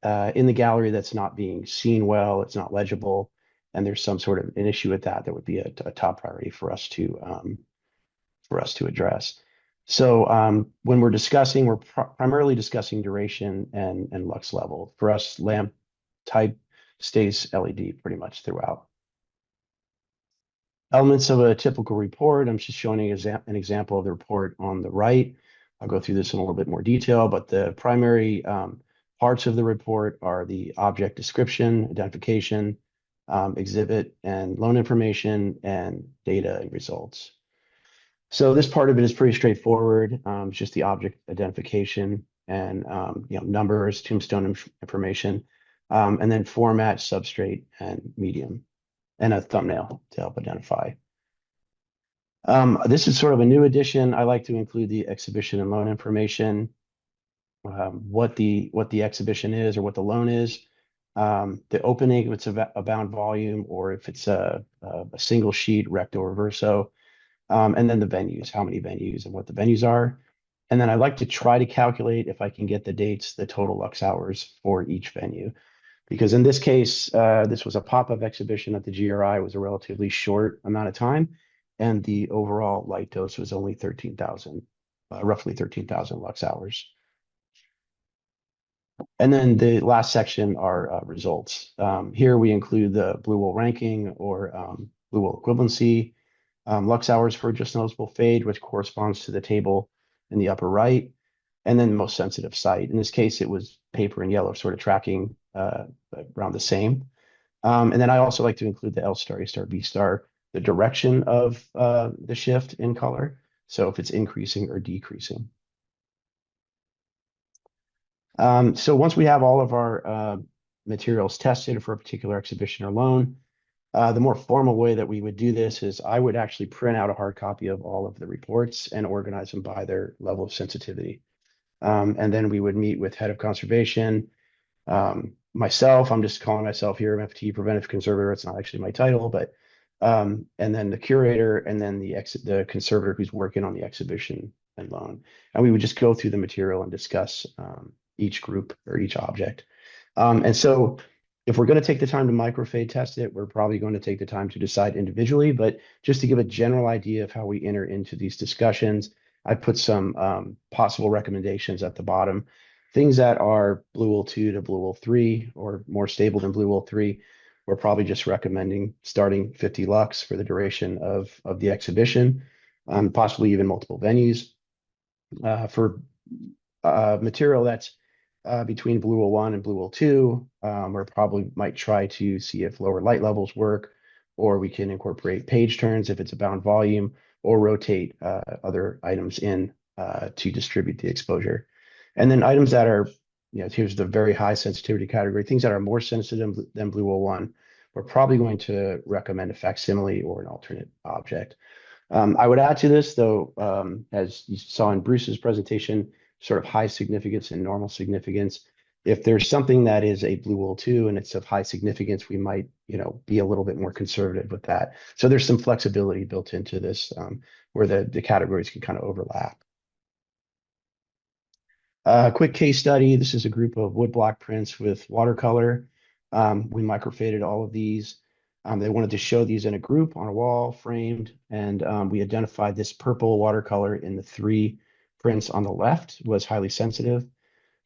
in the gallery that's not being seen well, it's not legible, and there's some sort of an issue with that, would be a top priority for us to address. So when we're discussing, we're primarily discussing duration and lux level. For us, lamp type stays LED pretty much throughout. Elements of a typical report. I'm just showing an example of the report on the right. I'll go through this in a little bit more detail, but the primary parts of the report are the object description, identification, exhibit and loan information, and data and results. So this part of it is pretty straightforward. It's just the object identification and numbers, tombstone information, and then format, substrate, and medium, and a thumbnail to help identify. This is sort of a new addition. I like to include the exhibition and loan information, what the exhibition is or what the loan is, the opening, if it's a bound volume, or if it's a single sheet, recto or verso, and then the venues, how many venues and what the venues are. And then I like to try to calculate, if I can get the dates, the total lux hours for each venue. Because in this case, this was a pop-up exhibition at the GRI. It was a relatively short amount of time, and the overall light dose was only 13,000, roughly 13,000 lux hours. And then the last section are results. Here we include the Blue Wool ranking or Blue Wool equivalency, lux hours for just noticeable fade, which corresponds to the table in the upper right, and then the most sensitive site. In this case, it was paper and yellow, sort of tracking around the same. And then I also like to include the L star, A star, B star, the direction of the shift in color. So if it's increasing or decreasing. So once we have all of our materials tested for a particular exhibition or loan, the more formal way that we would do this is I would actually print out a hard copy of all of the reports and organize them by their level of sensitivity. And then we would meet with head of conservation, myself, I'm just calling myself here MFT Preventive Conservator. It's not actually my title, but and then the curator, and then the conservator who's working on the exhibition and loan. And we would just go through the material and discuss each group or each object. And so if we're going to take the time to microfade test it, we're probably going to take the time to decide individually, but just to give a general idea of how we enter into these discussions, I put some possible recommendations at the bottom. Things that are Blue Wool 2 to Blue Wool 3 or more stable than Blue Wool 3, we're probably just recommending starting 50 lux for the duration of the exhibition, possibly even multiple venues. For material that's between Blue Wool 1 and Blue Wool 2, we probably might try to see if lower light levels work, or we can incorporate page turns if it's a bound volume, or rotate other items in to distribute the exposure. And then items that are, here's the very high sensitivity category, things that are more sensitive than Blue Will 1, we're probably going to recommend a facsimile or an alternate object. I would add to this, though, as you saw in Bruce's presentation, sort of high significance and normal significance. If there's something that is a Blue Will 2 and it's of high significance, we might, be a little bit more conservative with that. So there's some flexibility built into this where the categories can kind of overlap. Quick case study. This is a group of woodblock prints with watercolor. We microfaded all of these. They wanted to show these in a group on a wall, framed, and we identified this purple watercolor in the 3 prints on the left was highly sensitive.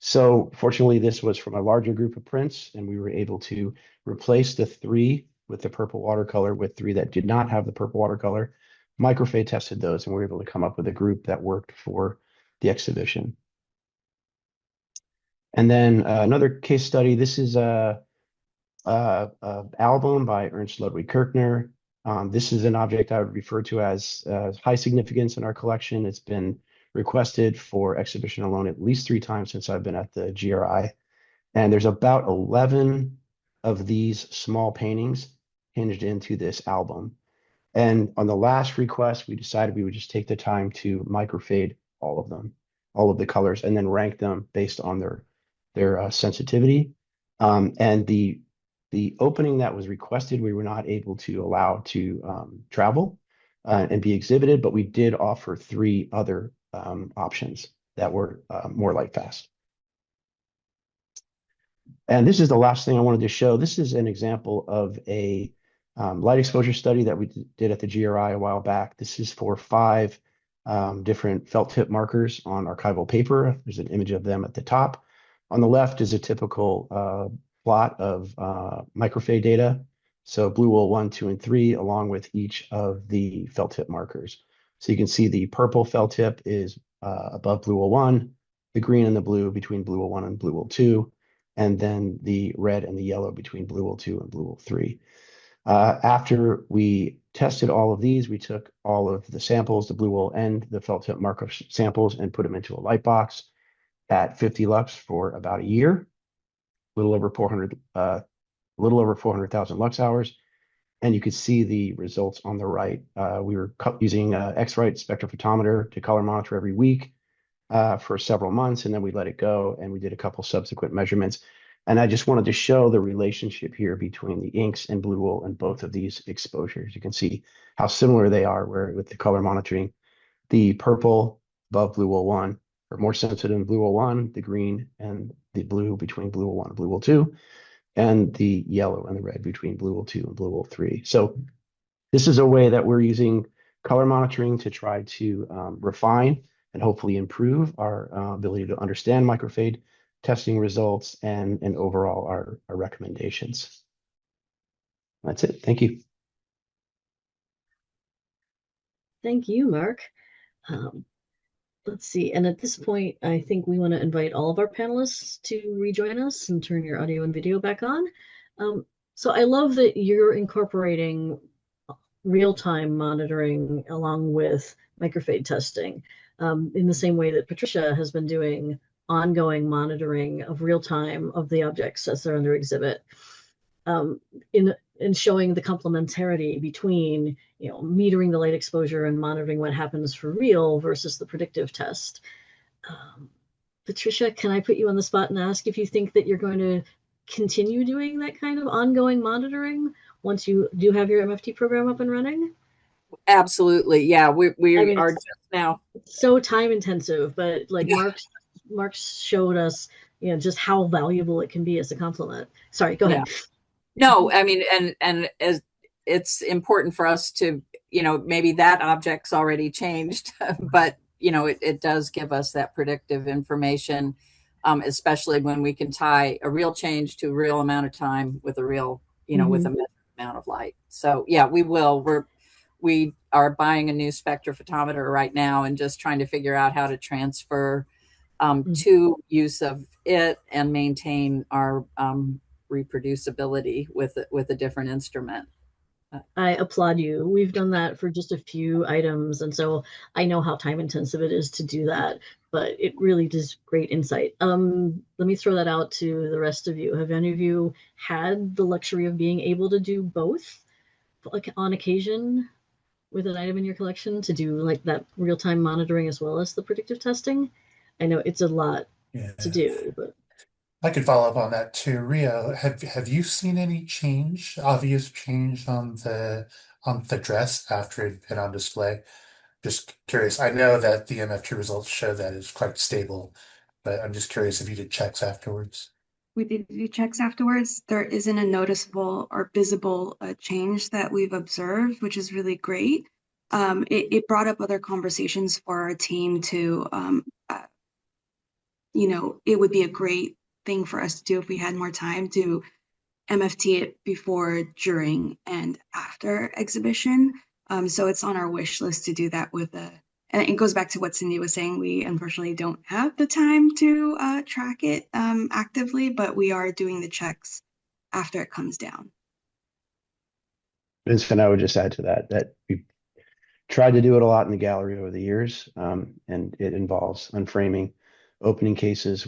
So fortunately, this was from a larger group of prints, and we were able to replace the 3 with the purple watercolor with 3 that did not have the purple watercolor. Microfade tested those, and we were able to come up with a group that worked for the exhibition. And then another case study. This is a album by Ernst Ludwig Kirchner. This is an object I would refer to as high significance in our collection. It's been requested for exhibition alone at least 3 times since I've been at the GRI. And there's about 11 of these small paintings hinged into this album. And on the last request, we decided we would just take the time to microfade all of them, all of the colors, and then rank them based on their sensitivity. And the opening that was requested, we were not able to allow to travel and be exhibited, but we did offer 3 other options that were more light fast. And this is the last thing I wanted to show. This is an example of a light exposure study that we did at the GRI a while back. This is for 5 different felt tip markers on archival paper. There's an image of them at the top. On the left is a typical plot of microfade data. So Blue Will 1, 2, and 3, along with each of the felt tip markers. So you can see the purple felt tip is above Blue Will 1, the green and the blue between Blue Will 1 and Blue Will 2, and then the red and the yellow between Blue Will 2 and Blue Will 3. After we tested all of these, we took all of the samples, the Blue Will and the felt tip marker samples, and put them into a light box at 50 lux for about a year, a little over 400,000 lux hours. And you could see the results on the right. We were using X-Rite spectrophotometer to color monitor every week for several months, and then we let it go, and we did a couple subsequent measurements. And I just wanted to show the relationship here between the inks and Blue Will and both of these exposures. You can see how similar they are where with the color monitoring. The purple above Blue Will 1 are more sensitive in Blue Will 1, the green and the blue between Blue Will 1 and Blue Will 2, and the yellow and the red between Blue Will 2 and Blue Will 3. So this is a way that we're using color monitoring to try to refine and hopefully improve our ability to understand microfade testing results and overall our recommendations. That's it. Thank you. Thank you, Mark. Let's see. And at this point, I think we want to invite all of our panelists to rejoin us and turn your audio and video back on. So I love that you're incorporating real-time monitoring along with microfade testing in the same way that Patricia has been doing ongoing monitoring of real-time of the objects as they're under exhibit. In showing the complementarity between, metering the light exposure and monitoring what happens for real versus the predictive test. Patricia, can I put you on the spot and ask if you think that you're going to continue doing that kind of ongoing monitoring once you do have your MFT program up and running? Absolutely. Yeah, we are just now. So time intensive, but like Mark showed us, just how valuable it can be as a complement. Sorry, go ahead. No, I mean, and as it's important for us to, maybe that object's already changed, but, it does give us that predictive information, especially when we can tie a real change to a real amount of time with a real, with a amount of light. So yeah, we will. We are buying a new spectrophotometer right now and just trying to figure out how to transfer to use of it and maintain our reproducibility with a different instrument. I applaud you. We've done that for just a few items, and so I know how time intensive it is to do that, but it really does great insight. Let me throw that out to the rest of you. Have any of you had the luxury of being able to do both, like on occasion with an item in your collection, to do like that real-time monitoring as well as the predictive testing? I know it's a lot Yeah. to do, but I could follow up on that too. Rio, have you seen any change, obvious change on the dress after it had been on display? Just curious. I know that the MFT results show that it's quite stable, but I'm just curious if you did checks afterwards. We did do checks afterwards. There isn't a noticeable or visible change that we've observed, which is really great. It brought up other conversations for our team to, it would be a great thing for us to do if we had more time to MFT it before, during, and after exhibition. So it's on our wish list to do that with and it goes back to what Cindy was saying. We unfortunately don't have the time to track it actively, but we are doing the checks after it comes down. Vincent, I would just add to that we tried to do it a lot in the gallery over the years, and it involves unframing, opening cases,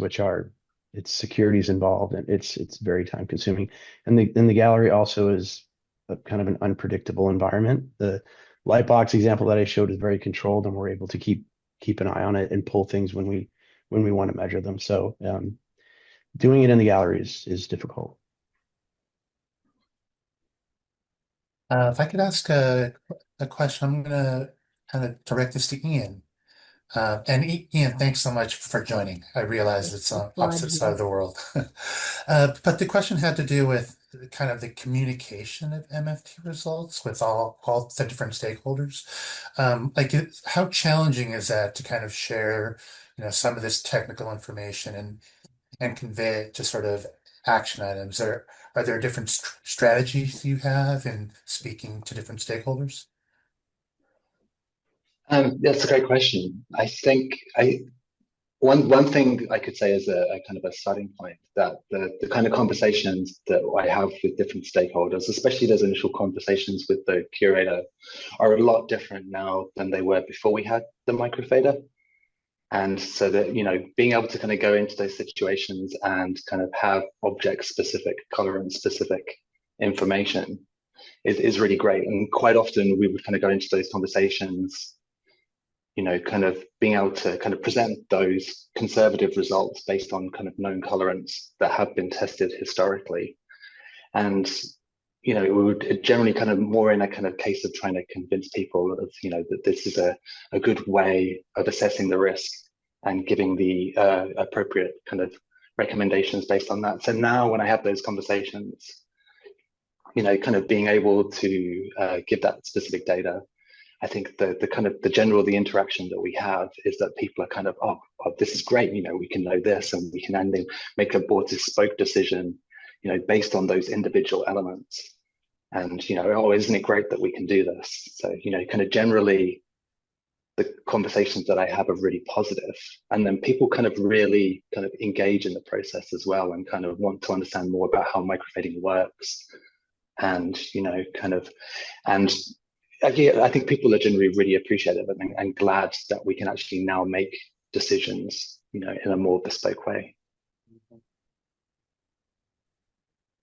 it's securities involved, and it's very time consuming. And the gallery also is a kind of an unpredictable environment. The light box example that I showed is very controlled, and we're able to keep an eye on it and pull things when we want to measure them. So doing it in the gallery is difficult. If I could ask a question, I'm going to kind of direct this to Ian. And Ian, thanks so much for joining. I realize it's on opposite side of the world. But the question had to do with kind of the communication of MFT results with all the different stakeholders. How challenging is that to kind of share, some of this technical information and convey it to sort of action items? Are there different strategies you have in speaking to different stakeholders? That's a great question. I think one thing I could say as a kind of a starting point, that the kind of conversations that I have with different stakeholders, especially those initial conversations with the curator, are a lot different now than they were before we had the microfader. And so that, being able to kind of go into those situations and kind of have object specific, colorant specific information is really great. And quite often we would kind of go into those conversations, kind of being able to kind of present those conservative results based on kind of known colorants that have been tested historically. And, we would generally kind of more in a kind of case of trying to convince people of, that this is a good way of assessing the risk and giving the appropriate kind of recommendations based on that. So now when I have those conversations, kind of being able to give that specific data, I think the kind of the interaction that we have is that people are kind of, oh, this is great. We can know this, and we can then make a more bespoke decision, based on those individual elements. And, oh, isn't it great that we can do this? So, kind of generally the conversations that I have are really positive. And then people kind of really kind of engage in the process as well, and kind of want to understand more about how microfading works. And, I think people are generally really appreciative and glad that we can actually now make decisions, in a more bespoke way.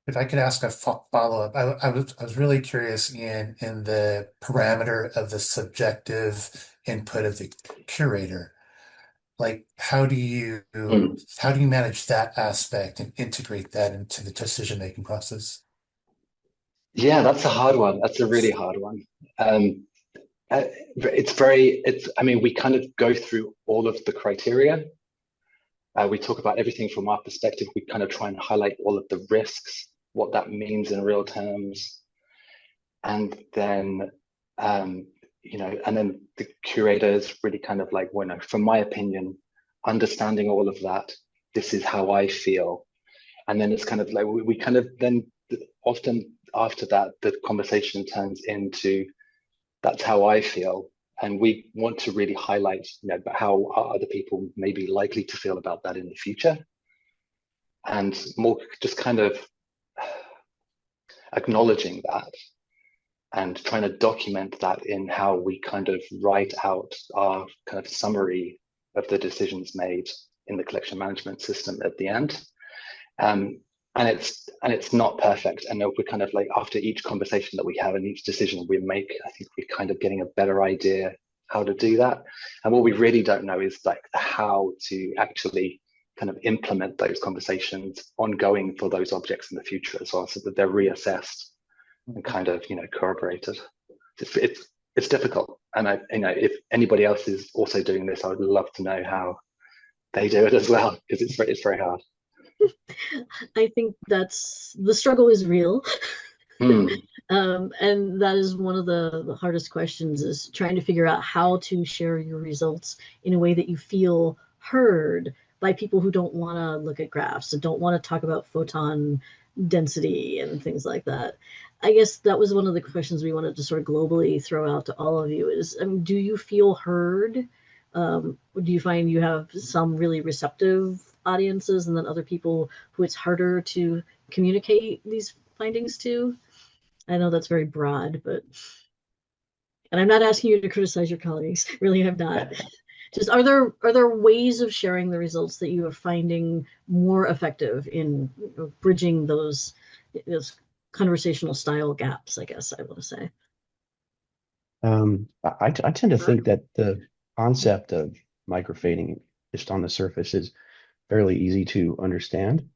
If I could ask a follow-up, I was really curious in the parameter of the subjective input of the curator. Like, how do you manage that aspect and integrate that into the decision-making process? Yeah, that's a hard one. That's a really hard one. We kind of go through all of the criteria. We talk about everything from our perspective. We kind of try and highlight all of the risks, what that means in real terms. And then, and then the curator is really kind of like, from my opinion, understanding all of that, this is how I feel. And then it's kind of like, we kind of then often after that, the conversation turns into, that's how I feel. And we want to really highlight, how are other people may be likely to feel about that in the future. And more just kind of acknowledging that. and trying to document that in how we kind of write out our kind of summary of the decisions made in the collection management system at the end. And it's not perfect. And we're kind of like, after each conversation that we have and each decision we make, I think we're kind of getting a better idea how to do that. And what we really don't know is like how to actually kind of implement those conversations ongoing for those objects in the future as well, so that they're reassessed and kind of, you know, corroborated. It's difficult. And if anybody else is also doing this, I would love to know how they do it as well, because it's very hard. I think that's the struggle is real. Mm. And that is one of the hardest questions, is trying to figure out how to share your results in a way that you feel heard by people who don't want to look at graphs and don't want to talk about photon density and things like that. I guess that was one of the questions we wanted to sort of globally throw out to all of you is, do you feel heard? Do you find you have some really receptive audiences and then other people who it's harder to communicate these findings to? I know that's very broad, but, and I'm not asking you to criticize your colleagues, really I'm not. Just are there ways of sharing the results that you are finding more effective in bridging those conversational style gaps, I guess I want to say? I tend to think that the concept of microfading just on the surface is fairly easy to understand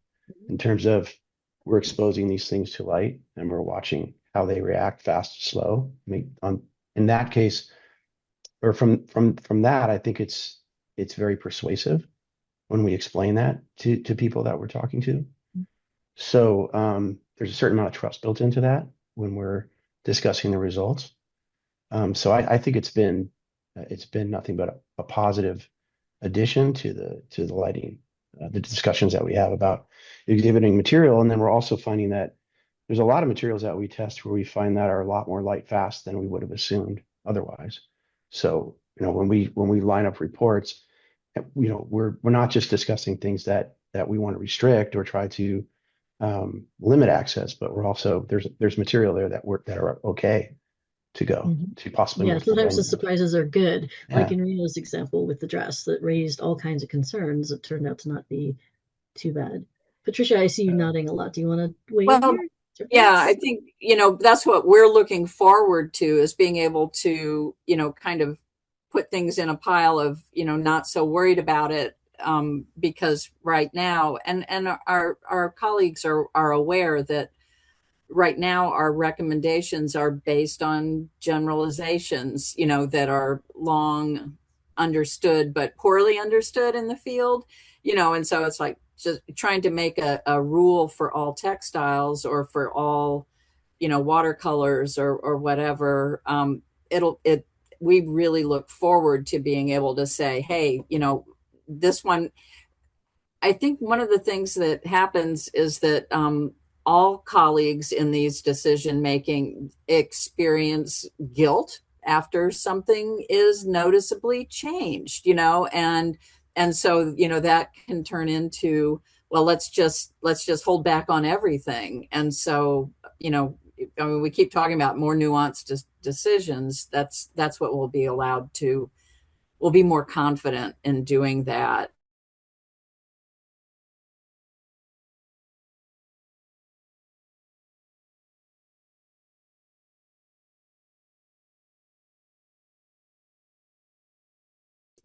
in terms of we're exposing these things to light and we're watching how they react, fast, slow. I mean, in that case, or from that, I think it's very persuasive when we explain that to people that we're talking to. So there's a certain amount of trust built into that when we're discussing the results. So I think it's been nothing but a positive addition to the lighting, the discussions that we have about exhibiting material. And then we're also finding that there's a lot of materials that we test where we find that are a lot more light fast than we would have assumed otherwise. So, you know, when we line up reports, you know, we're not just discussing things that we want to restrict or try to limit access, but we're also there's material there that are okay to go to possibly. Yeah, sometimes the surprises are good, like Yeah. in Reno's example with the dress that raised all kinds of concerns. It turned out to not be too bad. Patricia, I see you nodding a lot. Do you want to weigh in here? Yeah, I think, you know, that's what we're looking forward to, is being able to, you know, kind of put things in a pile of, you know, not so worried about it, because right now, and our colleagues are aware that right now our recommendations are based on generalizations, you know, that are long understood but poorly understood in the field, you know, and so it's like just trying to make a rule for all textiles or for all, you know, watercolors or whatever. We really look forward to being able to say, hey, you know, this one, I think one of the things that happens is that all colleagues in these decision making experience guilt after something is noticeably changed, you know, and so, you know, that can turn into, well, let's just hold back on everything. And so, you know, I mean, we keep talking about more nuanced decisions. That's what we'll be allowed to. We'll be more confident in doing that.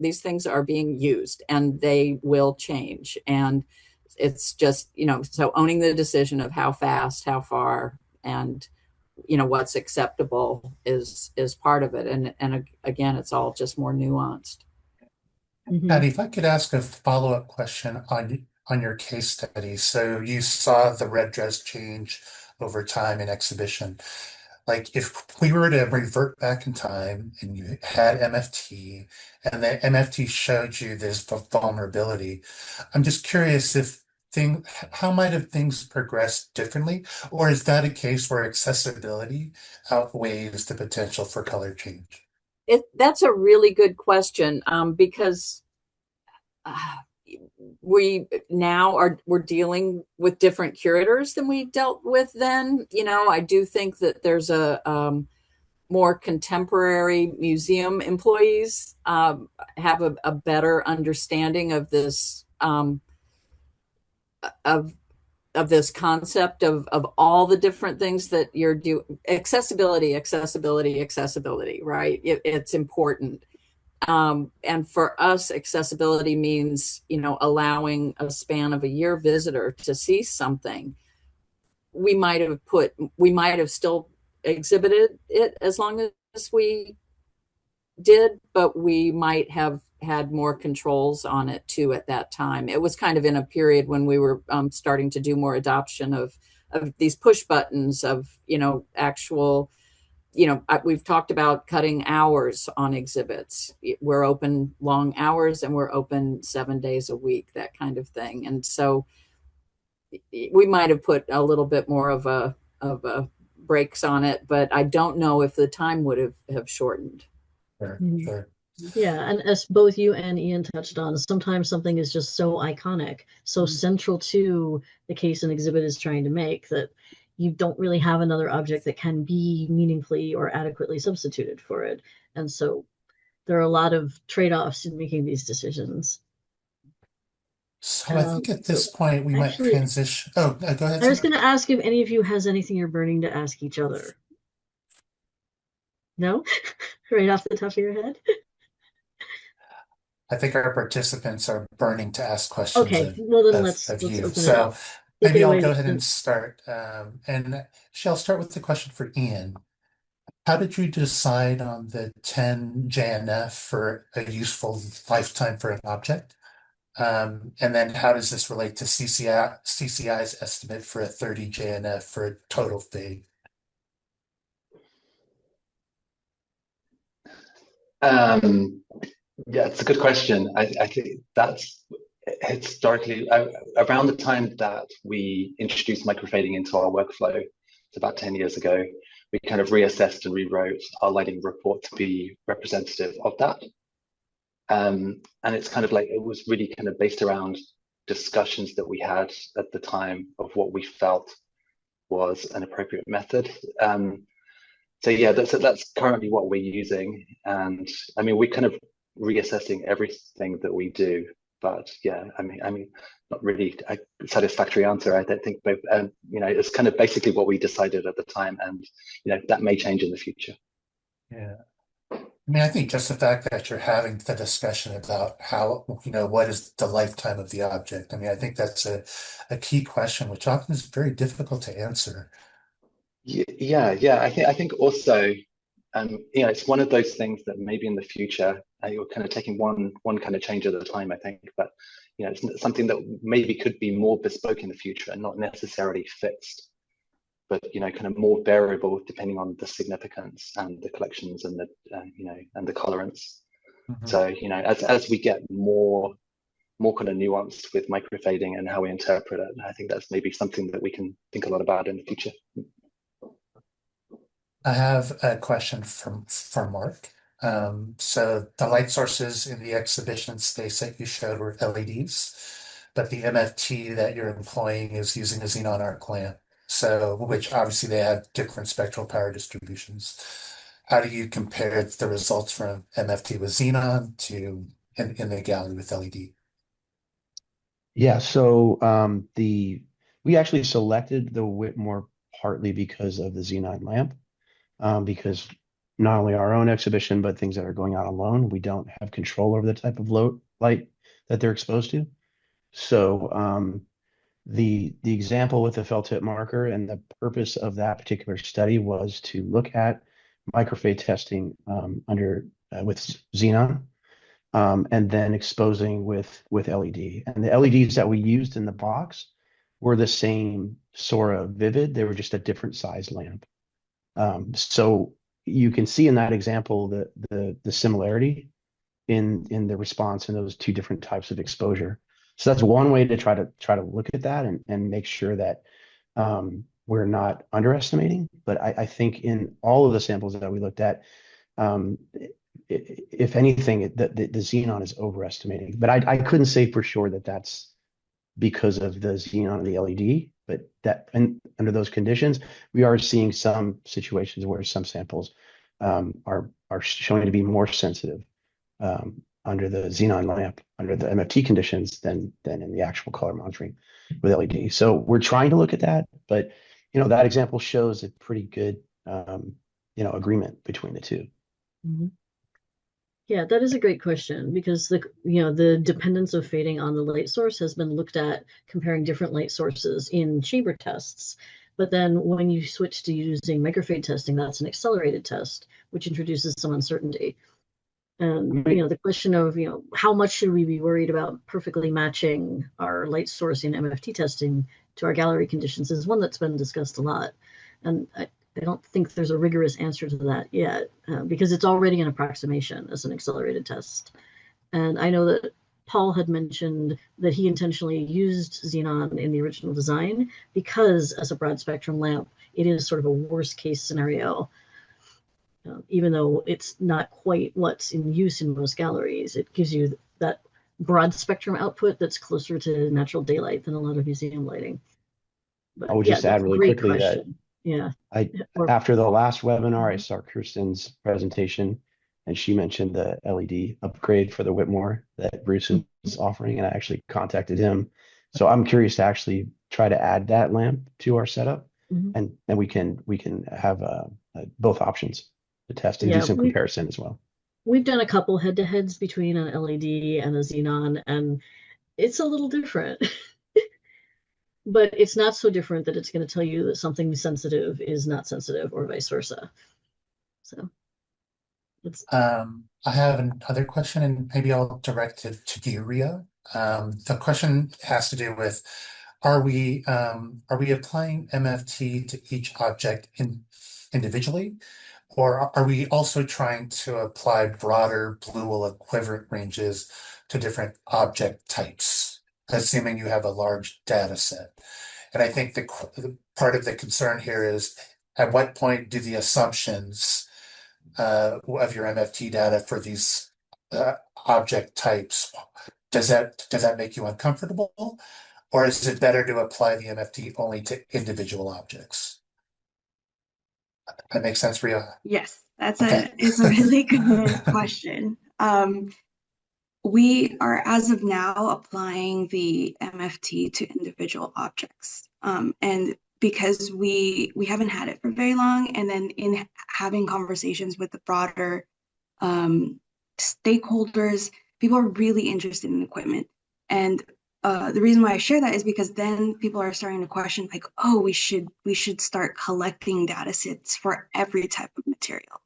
These things are being used and they will change. And it's just, you know, so owning the decision of how fast, how far, and, you know, what's acceptable is part of it. And again, it's all just more nuanced. Patty, if I could ask a follow-up question on your case study. So you saw the red dress change over time in exhibition. Like if we were to revert back in time and you had MFT and the MFT showed you this vulnerability, I'm just curious how might have things progressed differently? Or is that a case where accessibility outweighs the potential for color change? That's a really good question, because we're dealing with different curators than we dealt with then. You know, I do think that there's more contemporary museum employees have a better understanding of this of this concept of all the different things that you're doing. Accessibility, right? It's important. And for us, accessibility means, allowing a span of a year visitor to see something. We might have still exhibited it as long as we did, but we might have had more controls on it too at that time. It was kind of in a period when we were starting to do more adoption of these push buttons of, actual, we've talked about cutting hours on exhibits. We're open long hours and we're open 7 days a week, that kind of thing. And so we might have put a little bit more of a brakes on it, but I don't know if the time would have shortened. Sure. Yeah, and as both you and Ian touched on, sometimes something is just so iconic, so central to the case an exhibit is trying to make, that you don't really have another object that can be meaningfully or adequately substituted for it. And so there are a lot of trade-offs in making these decisions. So I think at this point we might transition. Oh, go ahead. I was going to ask if any of you has anything you're burning to ask each other. No? Right off the top of your head? I think our participants are burning to ask questions. Okay, well then let's you. open So it up. maybe I'll go ahead and start. And I'll start with the question for Ian. How did you decide on the 10 JNF for a useful lifetime for an object? And then how does this relate to CCI's estimate for a 30 JNF for a total fee? Yeah, it's a good question. I think that's historically around the time that we introduced microfading into our workflow. It's about 10 years ago. We kind of reassessed and rewrote our lighting report to be representative of that. And it's kind of like, it was really kind of based around discussions that we had at the time of what we felt was an appropriate method. So yeah, that's currently what we're using. And I mean, we're kind of reassessing everything that we do, but yeah, I mean, not really a satisfactory answer, I don't think, but it's kind of basically what we decided at the time, and that may change in the future. Yeah. I mean, I think just the fact that you're having the discussion about how, what is the lifetime of the object? I mean, I think that's a key question, which often is very difficult to answer. Yeah. I think also, it's one of those things that maybe in the future, you're kind of taking one kind of change at a time, I think, but it's something that maybe could be more bespoke in the future and not necessarily fixed, but kind of more variable depending on the significance and the collections and the and the colorants. Mm-hmm. So as we get more kind of nuanced with microfading and how we interpret it, I think that's maybe something that we can think a lot about in the future. I have a question from Mark. So the light sources in the exhibition space that you showed were LEDs, but the MFT that you're employing is using a xenon arc lamp. So, which obviously they have different spectral power distributions. How do you compare the results from MFT with xenon to in the gallery with LED? Yeah, so we actually selected the Whitmore partly because of the xenon lamp, because not only our own exhibition, but things that are going out on loan, we don't have control over the type of light that they're exposed to. So the example with the felt tip marker and the purpose of that particular study was to look at microfade testing with xenon, and then exposing with LED. And the LEDs that we used in the box were the same Sora Vivid. They were just a different size lamp. So you can see in that example the similarity in the response in those two different types of exposure. So that's one way to try to look at that and make sure that we're not underestimating. But I think in all of the samples that we looked at, if anything, the xenon is overestimating. But I couldn't say for sure that that's because of the xenon and the LED. But under those conditions, we are seeing some situations where some samples are showing to be more sensitive under the xenon lamp, under the MFT conditions than in the actual color monitoring with LED. So we're trying to look at that, but that example shows a pretty good agreement between the two. Mm-hmm. Yeah, that is a great question, because the dependence of fading on the light source has been looked at comparing different light sources in chamber tests. But then when you switch to using microfade testing, that's an accelerated test, which introduces some uncertainty. And the question of how much should we be worried about perfectly matching our light source in MFT testing to our gallery conditions is one that's been discussed a lot. And I don't think there's a rigorous answer to that yet, because it's already an approximation as an accelerated test. And I know that Paul had mentioned that he intentionally used xenon in the original design because, as a broad spectrum lamp, it is sort of a worst case scenario. Even though it's not quite what's in use in most galleries, it gives you that broad spectrum output that's closer to natural daylight than a lot of museum lighting. But I would just add really quickly that after the last webinar, I saw Kirsten's presentation, and she mentioned the LED upgrade for the Whitmore that Bruce is offering, and I actually contacted him. So I'm curious to actually try to add that lamp to our setup, and we can have both options to test and do some comparison as well. We've done a couple head-to-heads between an LED and a xenon, and it's a little different. But it's not so different that it's going to tell you that something sensitive is not sensitive, or vice versa. So I have another question, and maybe I'll direct it to you, Ria. The question has to do with, are we applying MFT to each object individually, or are we also trying to apply broader blue equivalent ranges to different object types, assuming you have a large data set? And I think the part of the concern here is, at what point do the assumptions of your MFT data for these object types, does that make you uncomfortable, or is it better to apply the MFT only to individual objects? That makes sense, Ria? Yes, it's a really good question. We are, as of now, applying the MFT to individual objects. And because we haven't had it for very long, and then in having conversations with the broader stakeholders, people are really interested in equipment. And the reason why I share that is because then people are starting to question, like, oh, we should start collecting data sets for every type of material.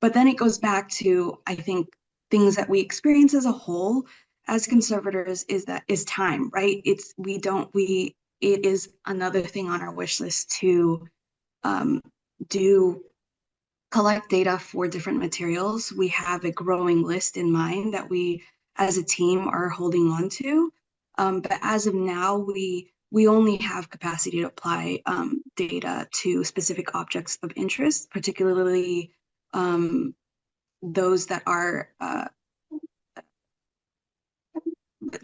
But then it goes back to, I think, things that we experience as a whole as conservators is time, right? It is another thing on our wish list to collect data for different materials. We have a growing list in mind that we as a team are holding on to. But as of now, we only have capacity to apply data to specific objects of interest, particularly those that are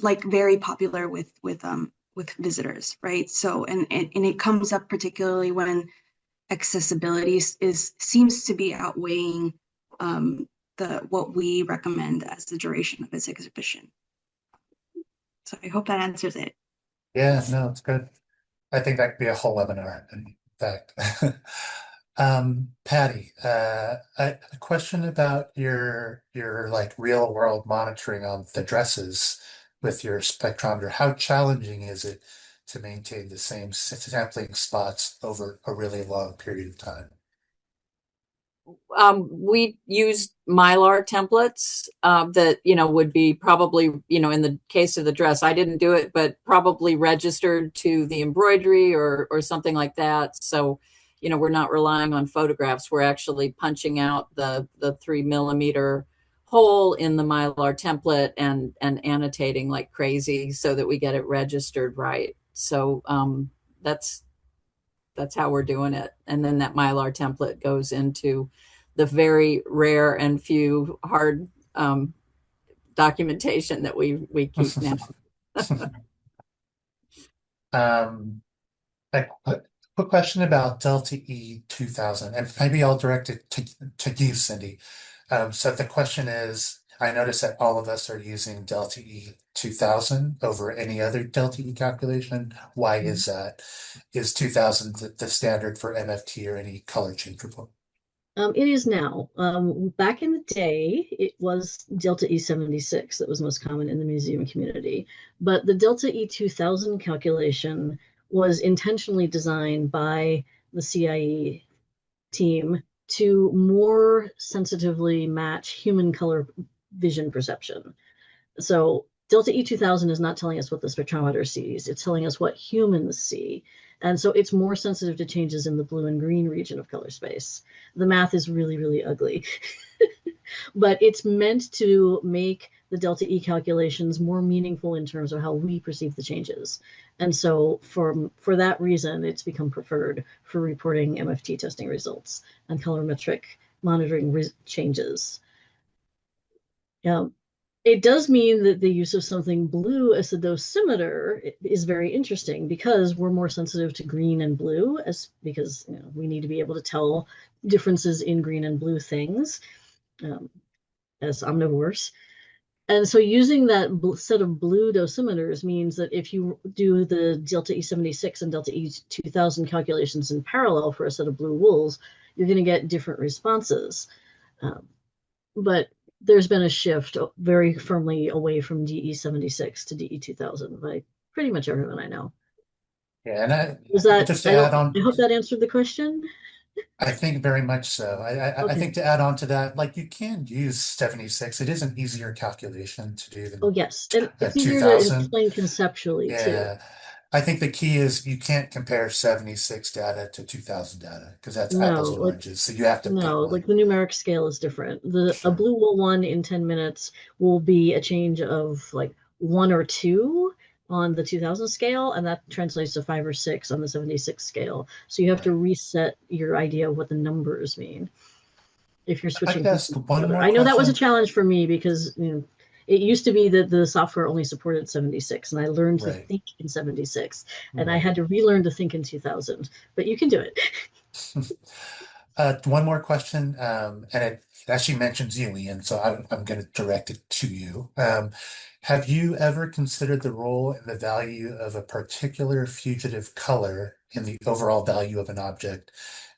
like very popular with visitors, right? So and it comes up particularly when accessibility seems to be outweighing what we recommend as the duration of this exhibition. So I hope that answers it. Yeah, no, it's good. I think that could be a whole webinar, in fact. Patty, a question about your like real world monitoring on the dresses with your spectrometer. How challenging is it to maintain the same sampling spots over a really long period of time? We used Mylar templates that, would be probably, in the case of the dress, I didn't do it, but probably registered to the embroidery or something like that. So, we're not relying on photographs. We're actually punching out the 3 millimeter hole in the Mylar template and annotating like crazy so that we get it registered right. So that's how we're doing it. And then that Mylar template goes into the very rare and few hard documentation that we keep now. Quick question about Delta E 2000, and maybe I'll direct it to you, Cindy. So the question is, I noticed that all of us are using Delta E 2000 over any other Delta E calculation. Why is that? Is 2000 the standard for MFT or any color change report? It is now. Back in the day, it was Delta E76 that was most common in the museum community. But the Delta E2000 calculation was intentionally designed by the CIE team to more sensitively match human color vision perception. So Delta E2000 is not telling us what the spectrometer sees. It's telling us what humans see. And so it's more sensitive to changes in the blue and green region of color space. The math is really, really ugly. But it's meant to make the Delta E calculations more meaningful in terms of how we perceive the changes. And so for that reason, it's become preferred for reporting MFT testing results and colorimetric monitoring changes. It does mean that the use of something blue as a dosimeter is very interesting because we're more sensitive to green and blue, because we need to be able to tell differences in green and blue things as omnivores. And so using that set of blue dosimeters means that if you do the Delta E76 and Delta E2000 calculations in parallel for a set of blue wools, you're going to get different responses. But there's been a shift very firmly away from DE76 to DE2000 by pretty much everyone I know. Yeah, and just to add on, I hope that answered the question. I think very much so. I think to add on to that, like you can use 76. It is an easier calculation to do than yes, and it's easier to explain conceptually too. I think the key is you can't compare 76 data to 2000 data because that's apples and oranges. So you have to pick one. Like the numeric scale is different. A blue wool one in 10 minutes will be a change of like 1 or 2 on the 2000 scale, and that translates to 5 or 6 on the 76 scale. So you have to reset your idea of what the numbers mean if you're switching. I know that was a challenge for me because it used to be that the software only supported 76, and I learned to think in 76, and I had to relearn to think in 2000. But you can do it. One more question, and it actually mentions you, Ian, so I'm going to direct it to you. Have you ever considered the role and the value of a particular fugitive color in the overall value of an object,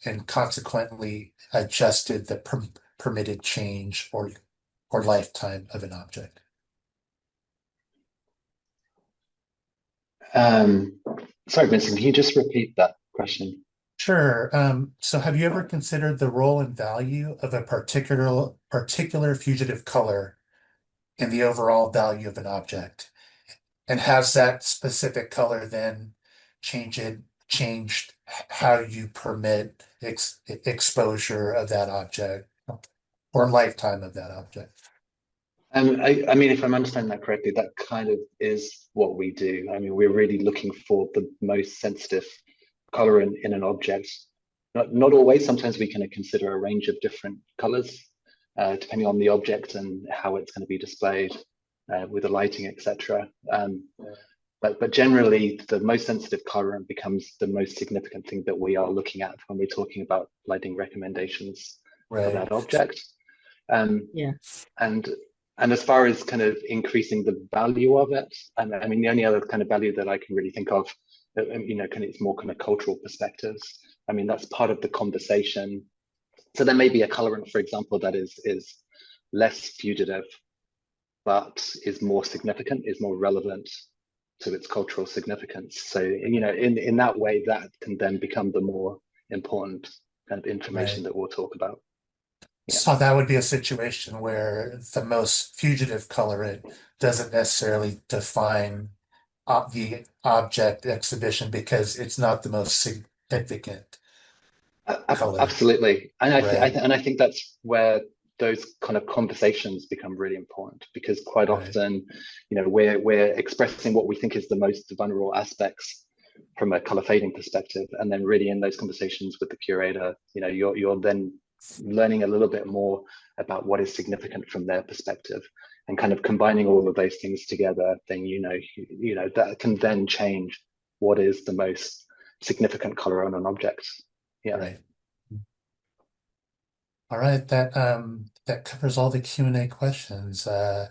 and consequently adjusted the permitted change or lifetime of an object? Sorry, Benson, can you just repeat that question? Sure. So have you ever considered the role and value of a particular fugitive color in the overall value of an object? And has that specific color then changed how you permit exposure of that object or lifetime of that object? I mean, if I'm understanding that correctly, that kind of is what we do. I mean, we're really looking for the most sensitive color in an object. Not always. Sometimes we can consider a range of different colors, depending on the object and how it's going to be displayed with the lighting, etc. But generally, the most sensitive color becomes the most significant thing that we are looking at when we're talking about lighting recommendations for that object. And as far as kind of increasing the value of it, and I mean, the only other kind of value that I can really think of, it's more kind of cultural perspectives. I mean, that's part of the conversation. So there may be a colorant, for example, that is less fugitive, but is more significant, is more relevant to its cultural significance. So, in that way, that can then become the more important kind of information that we'll talk about. Yeah. So that would be a situation where the most fugitive colorant doesn't necessarily define the object exhibition because it's not the most significant color. Absolutely. And I think that's where those kind of conversations become really important, because quite often, we're expressing what we think is the most vulnerable aspects from a color fading perspective. And then really in those conversations with the curator, you're then learning a little bit more about what is significant from their perspective, and kind of combining all of those things together, then that can then change what is the most significant color on an object. Yeah. Right. All right, that covers all the Q&A questions. I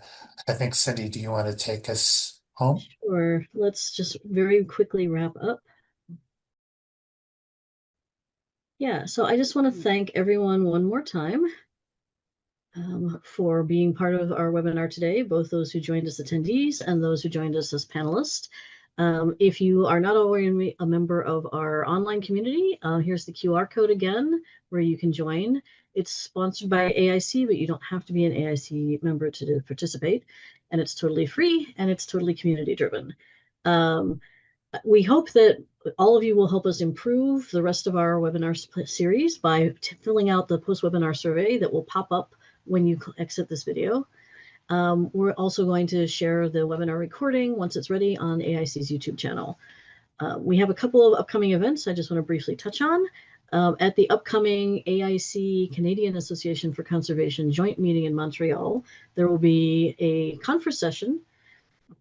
think, Cindy, do you want to take us home? Sure. Let's just very quickly wrap up. Yeah, so I just want to thank everyone one more time for being part of our webinar today, both those who joined as attendees and those who joined us as panelists. If you are not already a member of our online community, here's the QR code again, where you can join. It's sponsored by AIC, but you don't have to be an AIC member to participate. And it's totally free and it's totally community driven. We hope that all of you will help us improve the rest of our webinar series by filling out the post-webinar survey that will pop up when you exit this video. We're also going to share the webinar recording once it's ready on AIC's YouTube channel. We have a couple of upcoming events I just want to briefly touch on. At the upcoming AIC Canadian Association for Conservation joint meeting in Montreal, there will be a conference session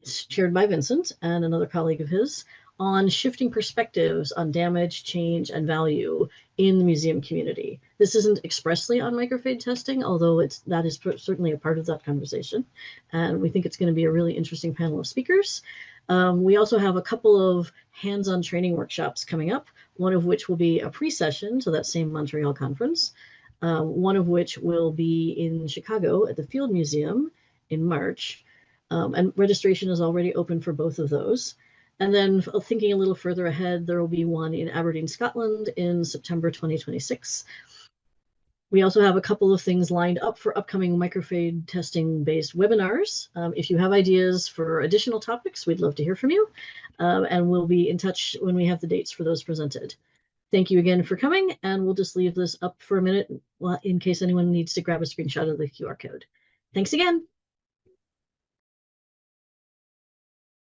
chaired by Vincent and another colleague of his on shifting perspectives on damage, change, and value in the museum community. This isn't expressly on microfade testing, although that is certainly a part of that conversation. And we think it's going to be a really interesting panel of speakers. We also have a couple of hands-on training workshops coming up, one of which will be a pre-session to that same Montreal conference, one of which will be in Chicago at the Field Museum in March. And registration is already open for both of those. And then thinking a little further ahead, there will be one in Aberdeen, Scotland in September 2026. We also have a couple of things lined up for upcoming microfade testing based webinars. If you have ideas for additional topics, we'd love to hear from you. And we'll be in touch when we have the dates for those presented. Thank you again for coming, and we'll just leave this up for a minute in case anyone needs to grab a screenshot of the QR code. Thanks again.